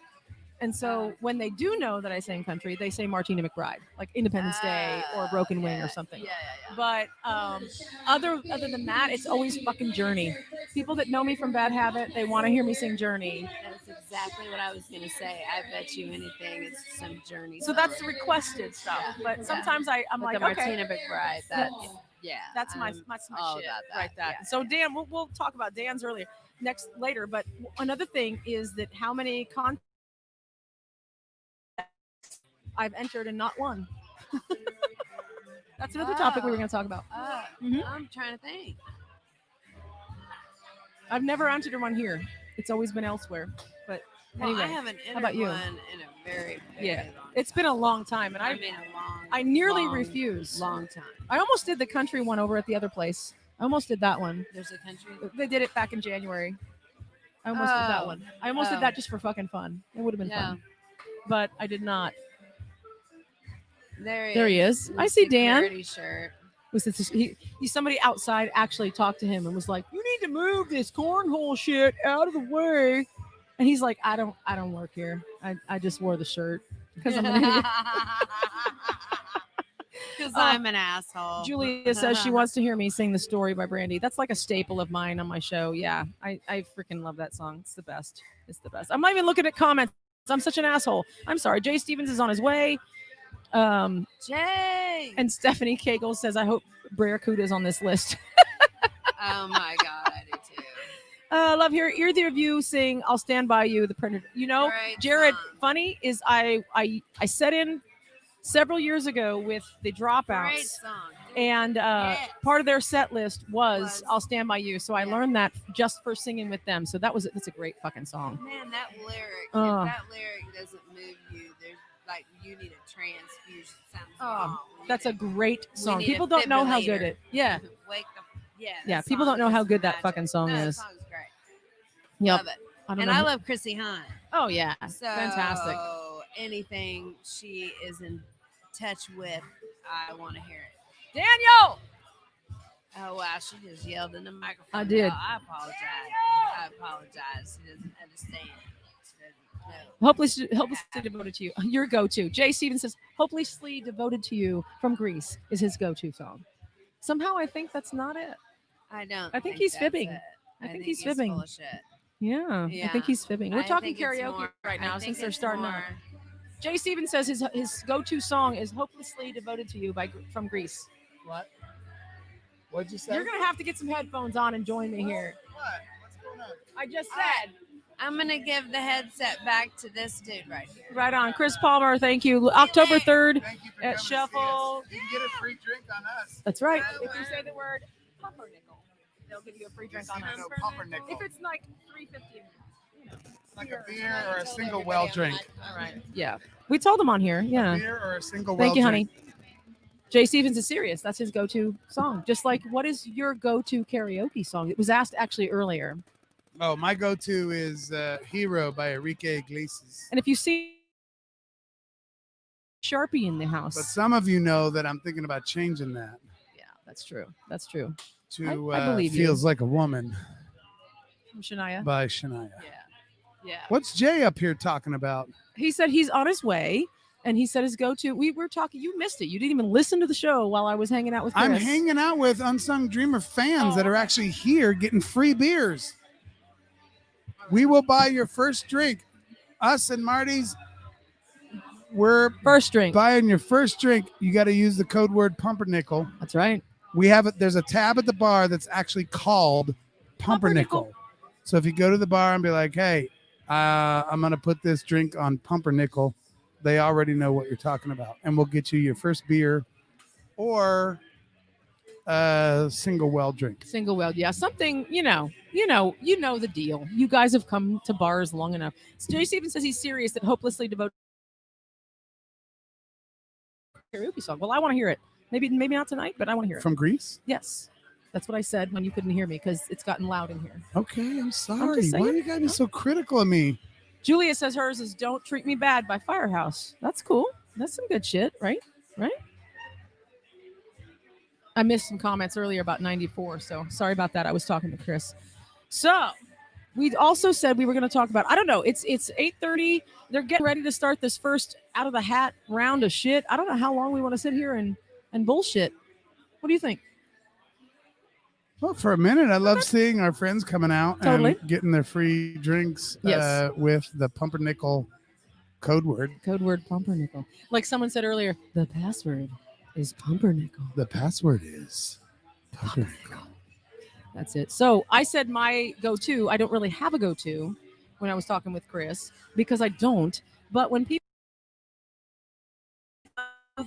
And so when they do know that I sing country, they say Martina McBride, like Independence Day or Broken Wing or something. Yeah. But other than that, it's always fucking Journey. People that know me from Bad Habit, they want to hear me sing Journey. That's exactly what I was gonna say. I bet you anything it's some Journey. So that's the requested stuff. Yeah. But sometimes I'm but like, the okay, Martina McBride. that's my I'm all shit about that. right. That. Yeah. So Dan, we'll talk about Dan's later. But another thing is that how many contests I've entered and not won. That's another topic we were going to talk about. Mhm. I'm trying to think. I've never entered one here. It's always been elsewhere. But Well, anyway, I haven't entered about you? one in a very, very Yeah. long it's been a long time, and I mean a long. I nearly long, refused. Long time. I almost did the country one over at the other place. I almost did that one. There's a country. They did it back in January. I almost did that Oh. one. I almost did Oh. that just for fucking fun. It would have been Yeah. fun, but I did not. There There he is. In I a see super Dan. dirty shirt. Was this somebody outside actually talked to him and was like, "You need to move this cornhole shit out of the way," and he's like, "I don't work here. I just wore the shirt because I'm an idiot." Because I'm an asshole. Julia says she wants to hear me sing "The Story" by Brandy. That's like a staple of mine on my show. Yeah, I freaking love that song. It's the best. It's the best. I'm not even looking at comments. I'm such an asshole. I'm sorry. Jay Stevens is on his way. Jay. And Stephanie Cagle says, "I hope Barracuda is on this list." Oh my god, I do too. Love here. Either of you sing "I'll Stand by You," the Predator. You know, Great Jared. song. Funny is I set in several years ago with the Great Dropouts, song. and Yes. part of their set list was "I'll Stand by You." So I Yeah. learned that just for singing with them. So that's a great fucking song. Man, that lyric. Oh. If that lyric doesn't move you, there's like you need a transfusion. Something's Oh, wrong. We That's need a great song. need a People don't know how good defibrillator. it. Yeah, Wake the. Yeah. Yeah, that people song don't know how is good that magic. fucking song No, is. That song's great. Yep. Love it. I don't And know. I love Chrissy Hine. Oh yeah, So fantastic. anything she is in touch with, I want to hear it. Daniel. Oh wow, she just yelled in the microphone. I did. Y'all. I apologize. She doesn't understand. She doesn't know. Hopelessly devoted to you. Your go-to. Jay Stevens says, "Hopelessly devoted to you" from Grease is his go-to song. Somehow I think that's not it. I don't. I think he's that's fibbing. it. I think he's fibbing. Full of shit. Yeah, I Yeah. think he's fibbing. We're I talking think it's karaoke more- right I now think since they're it's starting up. more- Jay Stevens says his go-to song is "Hopelessly Devoted to You" from Grease. What? What'd you say? You're gonna have to get some headphones on and join me here. What? What's going on? I just All right. said. I'm gonna give the headset back to this dude right here. Right on. Chris Palmer, thank you. October 3rd Thank you for at coming to see Shuffle. us. You can get a free drink on us. That's right. Oh, If you wow. say the word pumpernickel, they'll give you a free drink on us. No pumpernickel. If it's like $3.50, It's like a beer or a single well drink. all right. Yeah, we told them on here. Yeah. Beer or a single well Thank you, honey. drink. Jay Stevens is serious. That's his go-to song. Just like, what is your go-to karaoke song? It was asked actually earlier. Oh, my go-to is "Hero" by Enrique Iglesias. And if you see Sharpie in the house, But some of you know that I'm thinking about changing that yeah, that's true. That's true. to I believe you. "Feels Like a Woman" From Shania. by Shania. Yeah. Yeah. What's Jay up here talking about? He said he's on his way, and he said his go-to. We were talking. You missed it. You didn't even listen to the show while I was hanging out with Chris. I'm hanging out with Unsung Dreamer fans Oh, that are okay. actually here getting free beers. We will buy your first drink. Us and Marty's, we're First drink. buying your first drink. You got to use the code word pumpernickel. That's right. We have it. There's a tab at the bar that's actually called Pumpernickel. pumpernickel. So if you go to the bar and be like, "Hey, I'm gonna put this drink on pumpernickel," they already know what you're talking about, and we'll get you your first beer or single well drink. Single well, yeah, something you know the deal. You guys have come to bars long enough. Jay Stevens says he's serious that hopelessly devoted karaoke song. Well, I want to hear it. Maybe not tonight, but I want to hear it. From Greece? Yes, that's what I said when you couldn't hear me because it's gotten loud in here. Okay, I'm sorry. just Why saying. you gotta be so critical of me? Julia says hers is "Don't Treat Me Bad" by Firehouse. That's cool. That's some good shit, right? I missed some comments earlier about 94, so sorry about that. I was talking to Chris. So we also said we were going to talk about, I don't know, it's 8:30. They're getting ready to start this first out of the hat round of shit. I don't know how long we want to sit here and bullshit. What do you think? Well, for a minute, I love seeing our friends coming out Totally. and getting their free drinks Yes. with the pumpernickel code word. Code word pumpernickel. Like someone said earlier, the password is pumpernickel. The password is pumpernickel. That's it. So I said my go-to, I don't really have a go-to when I was talking with Chris because I don't. But when people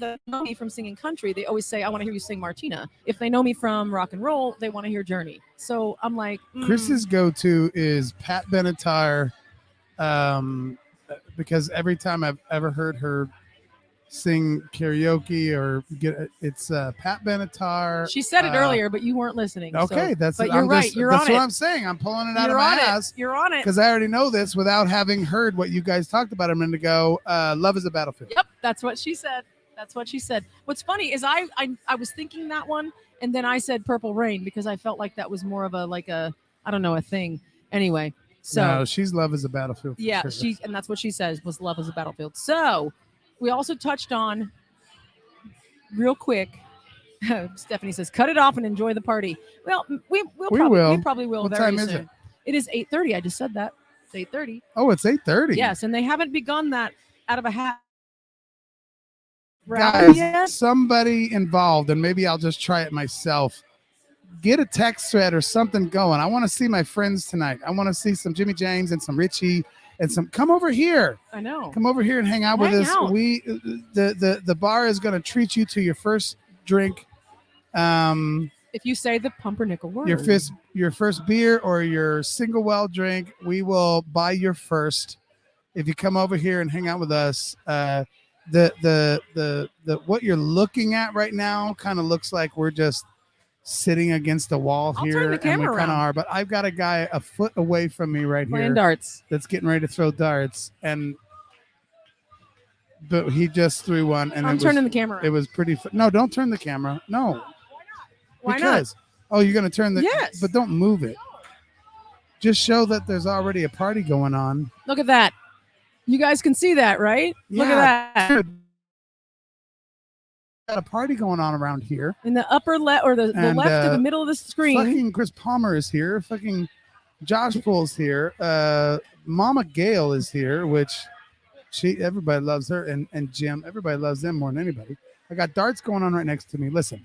that know me from singing country, they always say, I want to hear you sing Martina. If they know me from rock and roll, they want to hear Journey. So I'm like, Chris's go-to is Pat Benatar, because every time I've ever heard her sing karaoke or it's Pat Benatar. She said it earlier, but you weren't listening. Okay, so, that's. But you're right. You're that's on what it. I'm saying. I'm pulling it out You're of my on ass. You're on it. Because I already know this without having heard what you guys talked about a minute ago. Love is a Battlefield. Yep, that's what she said. What's funny is I was thinking that one, and then I said Purple Rain because I felt like that was more of a I don't know, a thing. Anyway, so no, she's Love is a Battlefield. yeah, sure. and that's what she says was Love is a Battlefield. So we also touched on real quick. Stephanie says, "Cut it off and enjoy the party." Well, we probably will. What very time soon. is it? It is 8:30. I just said that. It's 8:30. Oh, it's 8:30. Yes, and they haven't begun that out of a hat. Guys, yet. somebody involved, and maybe I'll just try it myself. Get a text thread or something going. I want to see my friends tonight. I want to see some Jimmy James and some Richie and some. Come over here. I know. Come over here and hang out with us. The bar is going to treat you to your first drink. If you say the pumpernickel word, your first beer or your single well drink, we will buy your first. If you come over here and hang out with us, the what you're looking at right now kind of looks like we're just sitting against the wall I'll here, turn the and we camera kind of around. are. But I've got a guy a foot away from me right playing here darts. that's getting ready to throw darts, but he just threw one, and I'm turning the camera. It was pretty. No, don't turn the camera. No. Why because, Oh, you're going to turn the... Yes. But don't move it. Just show that there's already a party going on. Look at that. You guys can see that, right? Look at that. Dude. Got a party going on around here. In the upper left or the left to the middle of the screen. Fucking Chris Palmer is here. Fucking Josh Pool's here. Mama Gail is here, which everybody loves her. And Jim, everybody loves them more than anybody. I got darts going on right next to me. Listen.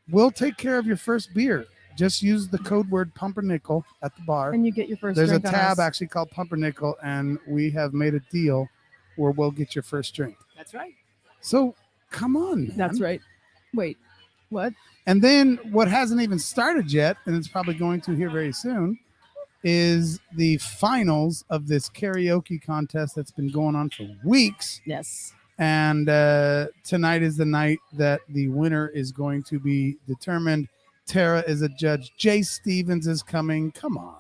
We'll take care of your first beer. Just use the code word pumpernickel at the bar. And you get your first There's drink. a tab actually called pumpernickel, and we have made a deal where we'll get your first drink. That's right. So come on, man. That's right. Wait, what? And then what hasn't even started yet, and it's probably going to here very soon, is the finals of this karaoke contest that's been going on for weeks. Yes. And tonight is the night that the winner is going to be determined. Tara is a judge. Jay Stevens is coming. Come on.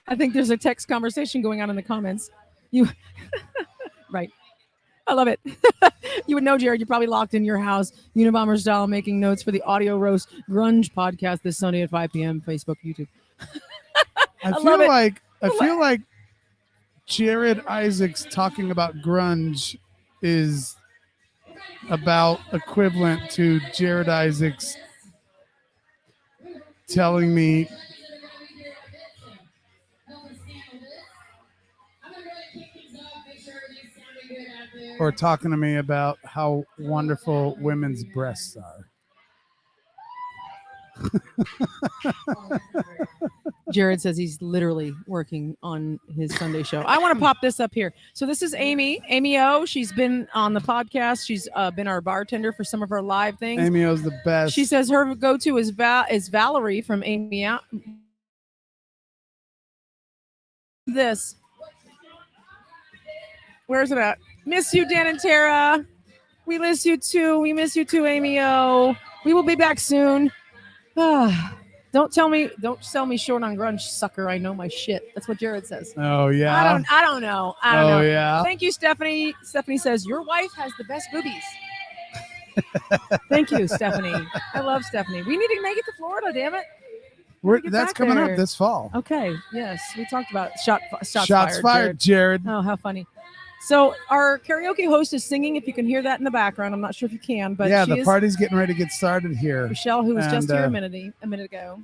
I think there's a text conversation going on in the comments. Right. I love it. You would know, Jared, you're probably locked in your house, Unabomber style, making notes for the Audio Roast Grunge podcast this Sunday at 5 p.m. Facebook, YouTube. I feel like Jared Isaacs talking about grunge is about equivalent to Jared Isaacs telling me or talking to me about how wonderful women's breasts are. Jared says he's literally working on his Sunday show. I want to pop this up here. So this is Amy O. She's been on the podcast. She's been our bartender for some of our live things. Amy O's the best. She says her go-to is Valerie from Amy O. This. Where's it at? Miss you, Dan and Tara. We miss you too. We miss you too, Amy O. We will be back soon. Don't sell me short on grunge, sucker. I know my shit. That's what Jared says. Oh yeah. I don't know. I don't know. Oh yeah. Thank you, Stephanie. Stephanie says your wife has the best boobies. Thank you, Stephanie. I love Stephanie. We need to make it to Florida, damn it. That's coming up this fall. Okay. Yes, we talked about shots fired, Jared. Oh, how funny. So our karaoke host is singing. If you can hear that in the background, I'm not sure if you can, but yeah, she the party's getting ready to get started here. Michelle, who was just here a minute ago.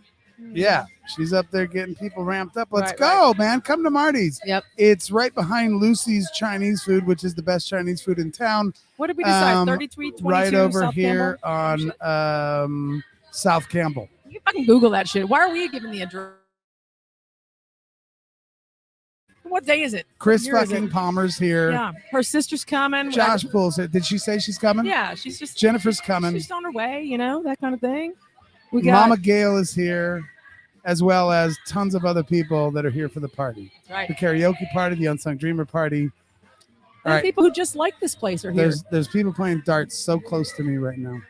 Yeah, she's up there getting people ramped up. Let's Right, go, man. Come to Marty's. Yep. It's right behind Lucy's Chinese food, which is the best Chinese food in town. What did we decide? 3322 Right over South here Campbell? on South Campbell. You can fucking Google that shit. Why are we giving the address? What day is it? Chris What year is fucking it? Palmer's here. Yeah, her sister's coming. Josh pulls it. Did she say she's coming? Yeah, she's just Jennifer's coming. She's on her way. You know, that kind of thing. We got Mama Gail is here, as well as tons of other people that are here for the party. right. The karaoke party, the Unsung Dreamer party. All And right. people who just like this place are here. There's people playing darts so close to me right now.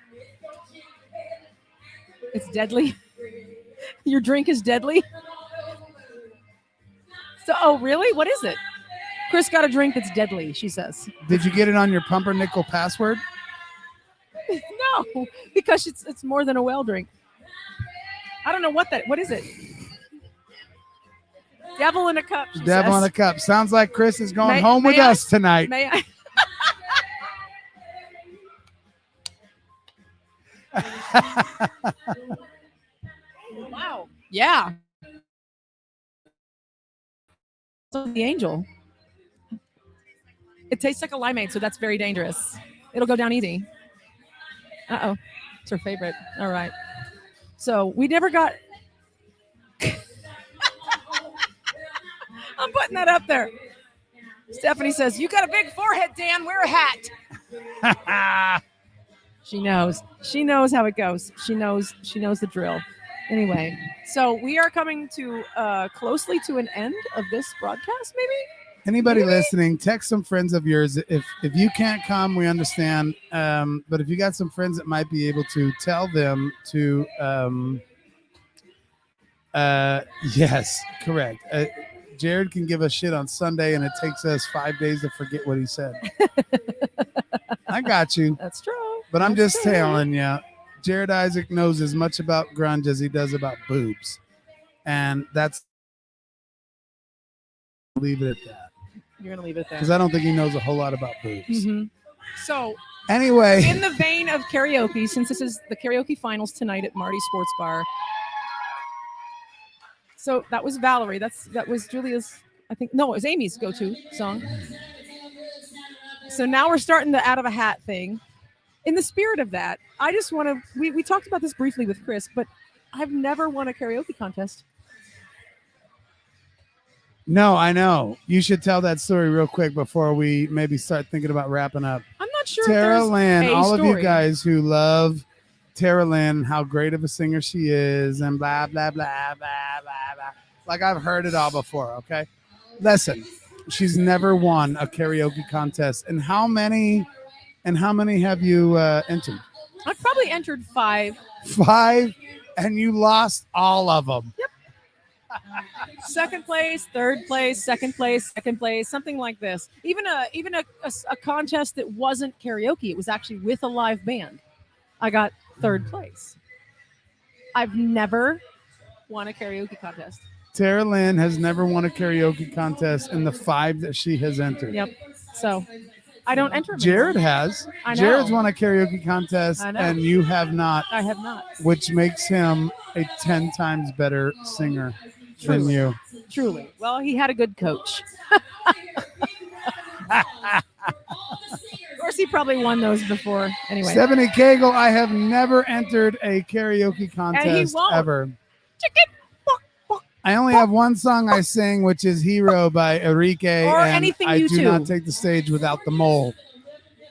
It's deadly. Your drink is deadly. So, oh really? What is it? Chris got a drink that's deadly. She says. Did you get it on your pumpernickel password? No, because it's more than a well drink. I don't know what is it? Devil in a cup. She Devil says. in a cup. Sounds like Chris is going May- home with may I- us tonight. May I? Wow. Yeah. So the angel. It tastes like a limeade, so that's very dangerous. It'll go down easy. Uh-oh. It's her favorite. All right. So we never got... I'm putting that up there. Stephanie says, you got a big forehead, Dan. Wear a hat. She knows. She knows how it goes. She knows the drill. Anyway, so we are coming to closely to an end of this broadcast, maybe? Anybody listening, text some friends of yours. If you can't come, we understand. But if you got some friends that might be able to, tell them to. Yes, correct. Jared can give us shit on Sunday, and it takes us 5 days to forget what he said. I got you. That's true. But I'm That's just true. telling you, Jared Isaac knows as much about grunge as he does about boobs. And that's leave it at that. You're going to leave it there. Because I don't think he knows a whole lot about boobs. Mhm. So, Anyway, in the vein of karaoke, since this is the karaoke finals tonight at Marty Sports Bar. So that was Valerie. That was Julia's, I think. No, it was Amy's go-to song. So now we're starting the out of a hat thing. In the spirit of that, I just want to, we talked about this briefly with Chris, but I've never won a karaoke contest. no, I know. You should tell that story real quick before we maybe start thinking about wrapping up. I'm not sure Tara if there's Lynn, a all of you story. guys who love Tara Lynn, how great of a singer she is, and blah, blah, blah, blah, blah, blah. Like I've heard it all before, okay? Listen, she's never won a karaoke contest. And how many have you entered? I've probably entered 5. 5, and you lost all of them. Second place, third place, second place, something like this. Even a contest that wasn't karaoke, it was actually with a live band. I got third place. I've never won a karaoke contest. Tara Lynn has never won a karaoke contest in the 5 that she has entered. Yep. So I don't enter them Jared anymore. has. I know. Jared's won a karaoke contest, I know. and you have not, I have not. which makes him a 10 times better singer than Truly. you. Truly. Well, he had a good coach. Of course, he probably won those before. Anyway. Stephanie Cagle, I have never entered a karaoke contest won't. ever. Chicken. Buck, buck. I only have one song I sing, which is "Hero" by Enrique, Or and anything I you do two. not take the stage without the mole.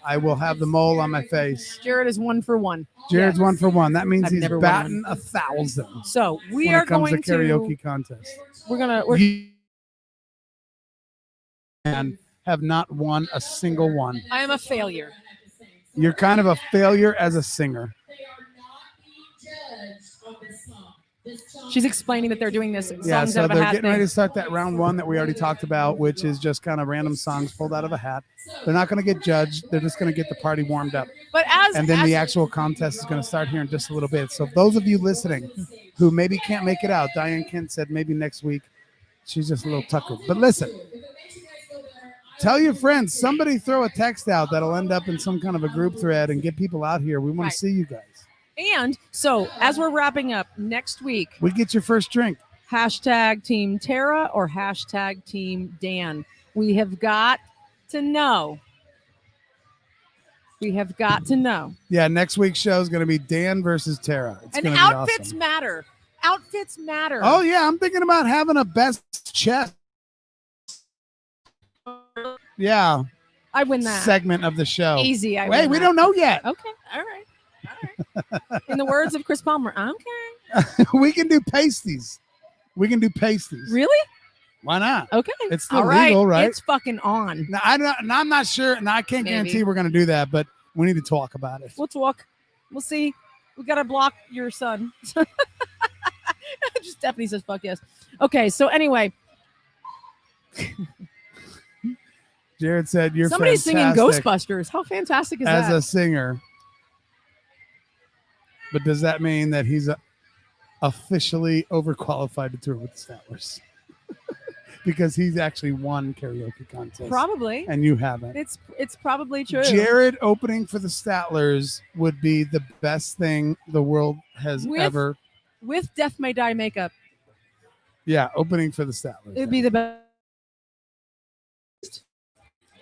I will have the mole on my face. Jared is 1 for 1. Jared's 1 for 1. That means I've he's never won batting 1,000 So we when are it comes going to karaoke contest. We're And have not won a single one. I am a failure. You're kind of a failure as a singer. She's explaining that they're doing this songs Yeah, out so of a they're hat getting thing. ready to start that round 1 that we already talked about, which is just kind of random songs pulled out of a hat. They're not going to get judged. They're just going to get the party warmed up. But And then the actual contest is going to start here in just a little bit. So those of you listening who maybe can't make it out, Diane Kent said maybe next week. She's just a little tuckered. But listen, tell your friends. Somebody throw a text out that'll end up in some kind of a group thread and get people out here. We want Right. to see you guys. And so as we're wrapping up next week, We get your first drink. hashtag Team Tara or hashtag Team Dan. We have got to know. We have got to know. Yeah, next week's show is going to be Dan versus Tara. It's And going to be outfits awesome. matter. Outfits matter. Oh, yeah. I'm thinking about having a best chest. Yeah, I win that. segment of the show. Easy. I Hey, win we that. don't know yet. Okay. All right. In the words of Chris Palmer, okay. We can do pasties. We can do pasties. Really? Why not? Okay. It's still All right. legal, right? It's fucking on. Now, I'm not sure. Now, I can't Maybe. guarantee we're going to do that, but we need to talk about it. We'll talk. We'll see. We got to block your son. Just Stephanie says, fuck yes. Okay. So anyway, Jared said you're somebody's singing fantastic Ghostbusters. How fantastic is as that? a singer. But does that mean that he's officially overqualified to tour with the Stattlers? Because he's actually won karaoke contest. Probably. And you haven't. It's probably true. Jared opening for the Stattlers would be the best thing the world has With- ever. With Death May Die makeup, Yeah, opening for the Stattlers. it would be the best.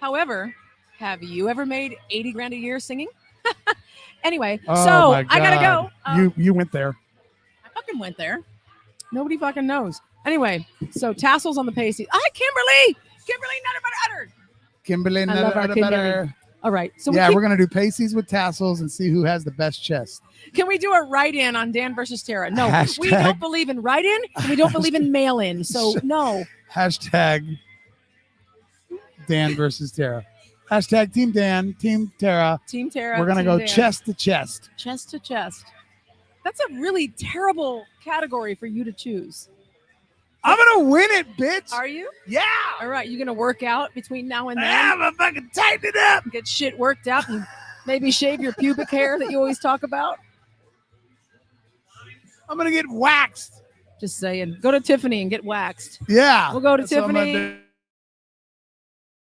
However, have you ever made 80 grand a year singing? Anyway, Oh, so my I gotta God. go. You went there. I fucking went there. Nobody fucking knows. Anyway, so tassels on the pasty. Hi, Kimberly. Kimberly, nutter butter utter. Kimberly, I love our Kimberly. All right. So yeah, we we're gonna do pasties with tassels and see who has the best chest. can we do a write-in on Dan versus Tara? No, we Hashtag- don't believe in write-in and we don't believe in mail-in. So no. Hashtag Dan versus Tara. Hashtag Team Dan, Team Tara. Team Tara. We're gonna Team go Dan. chest to chest. Chest to chest. That's a really terrible category for you to choose. I'm gonna win it, bitch. Are you? Yeah. All right. You gonna work out between now and then? I'm gonna fucking tighten it up. Get shit worked out and maybe shave your pubic hair that you always talk about? I'm gonna get waxed. Just saying. Go to Tiffany and get waxed. Yeah. We'll go to That's what I'm gonna Tiffany.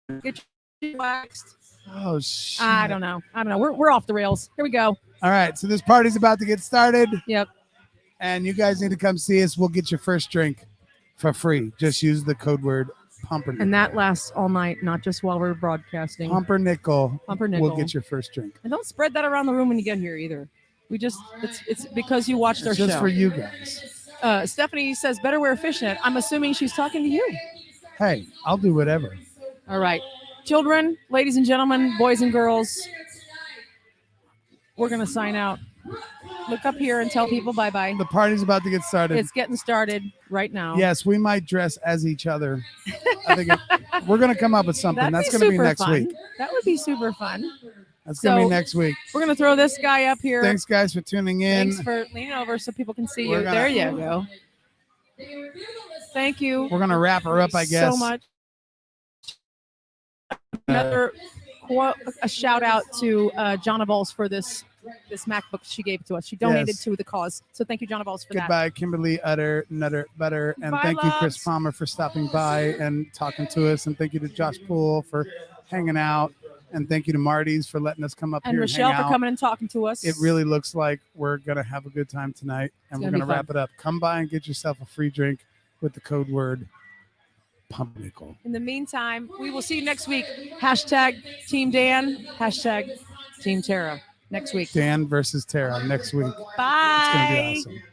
do. Get your waxed. Oh shit. I don't know. We're off the rails. Here we go. All right, so this party's about to get started, Yep. and you guys need to come see us. We'll get your first drink for free. Just use the code word pumpernickel. And that lasts all night, not just while we're broadcasting. pumpernickel. Pumpernickel. We'll get your first drink. And don't spread that around the room when you get here either. We just it's because you watched our It's just show. for you guys. Stephanie says better wear a fishnet. I'm assuming she's talking to you. Hey, I'll do whatever. All right. Children, ladies and gentlemen, boys and girls, we're going to sign out. Look up here and tell people bye-bye. The party's about to get started. It's getting started right now. Yes, we might dress as each other. I think we're going to come up with something. That'd That's be going to be super next fun. week. That would be super fun. That's going to So- be next week. We're going to throw this guy up here. Thanks, guys, for tuning in. Thanks for leaning over so people can see We're you. gonna- There you go. Thank you We're going to wrap her up, I guess. so much. Another a shout out to Jonna Balls for this MacBook she gave to us. She donated Yes. to the cause. So thank you, Jonna Balls, for that. Goodbye, Kimberly, Utter, Nutter, Butter. And Bye, thank you, Chris loves. Palmer, for stopping by and talking to us. And thank you to Josh Poole for hanging out. And thank you to Marty's for letting us come up And here Rochelle and hang for out. coming and talking to us. It really looks like we're going to have a good time tonight. And we're gonna going be to wrap it up. Come by and get yourself a free drink with the code word pumpernickel. In the meantime, we will see you next week. Hashtag Team Dan. Hashtag Team Tara next week. Dan versus Tara next week. Bye. It's going to be awesome.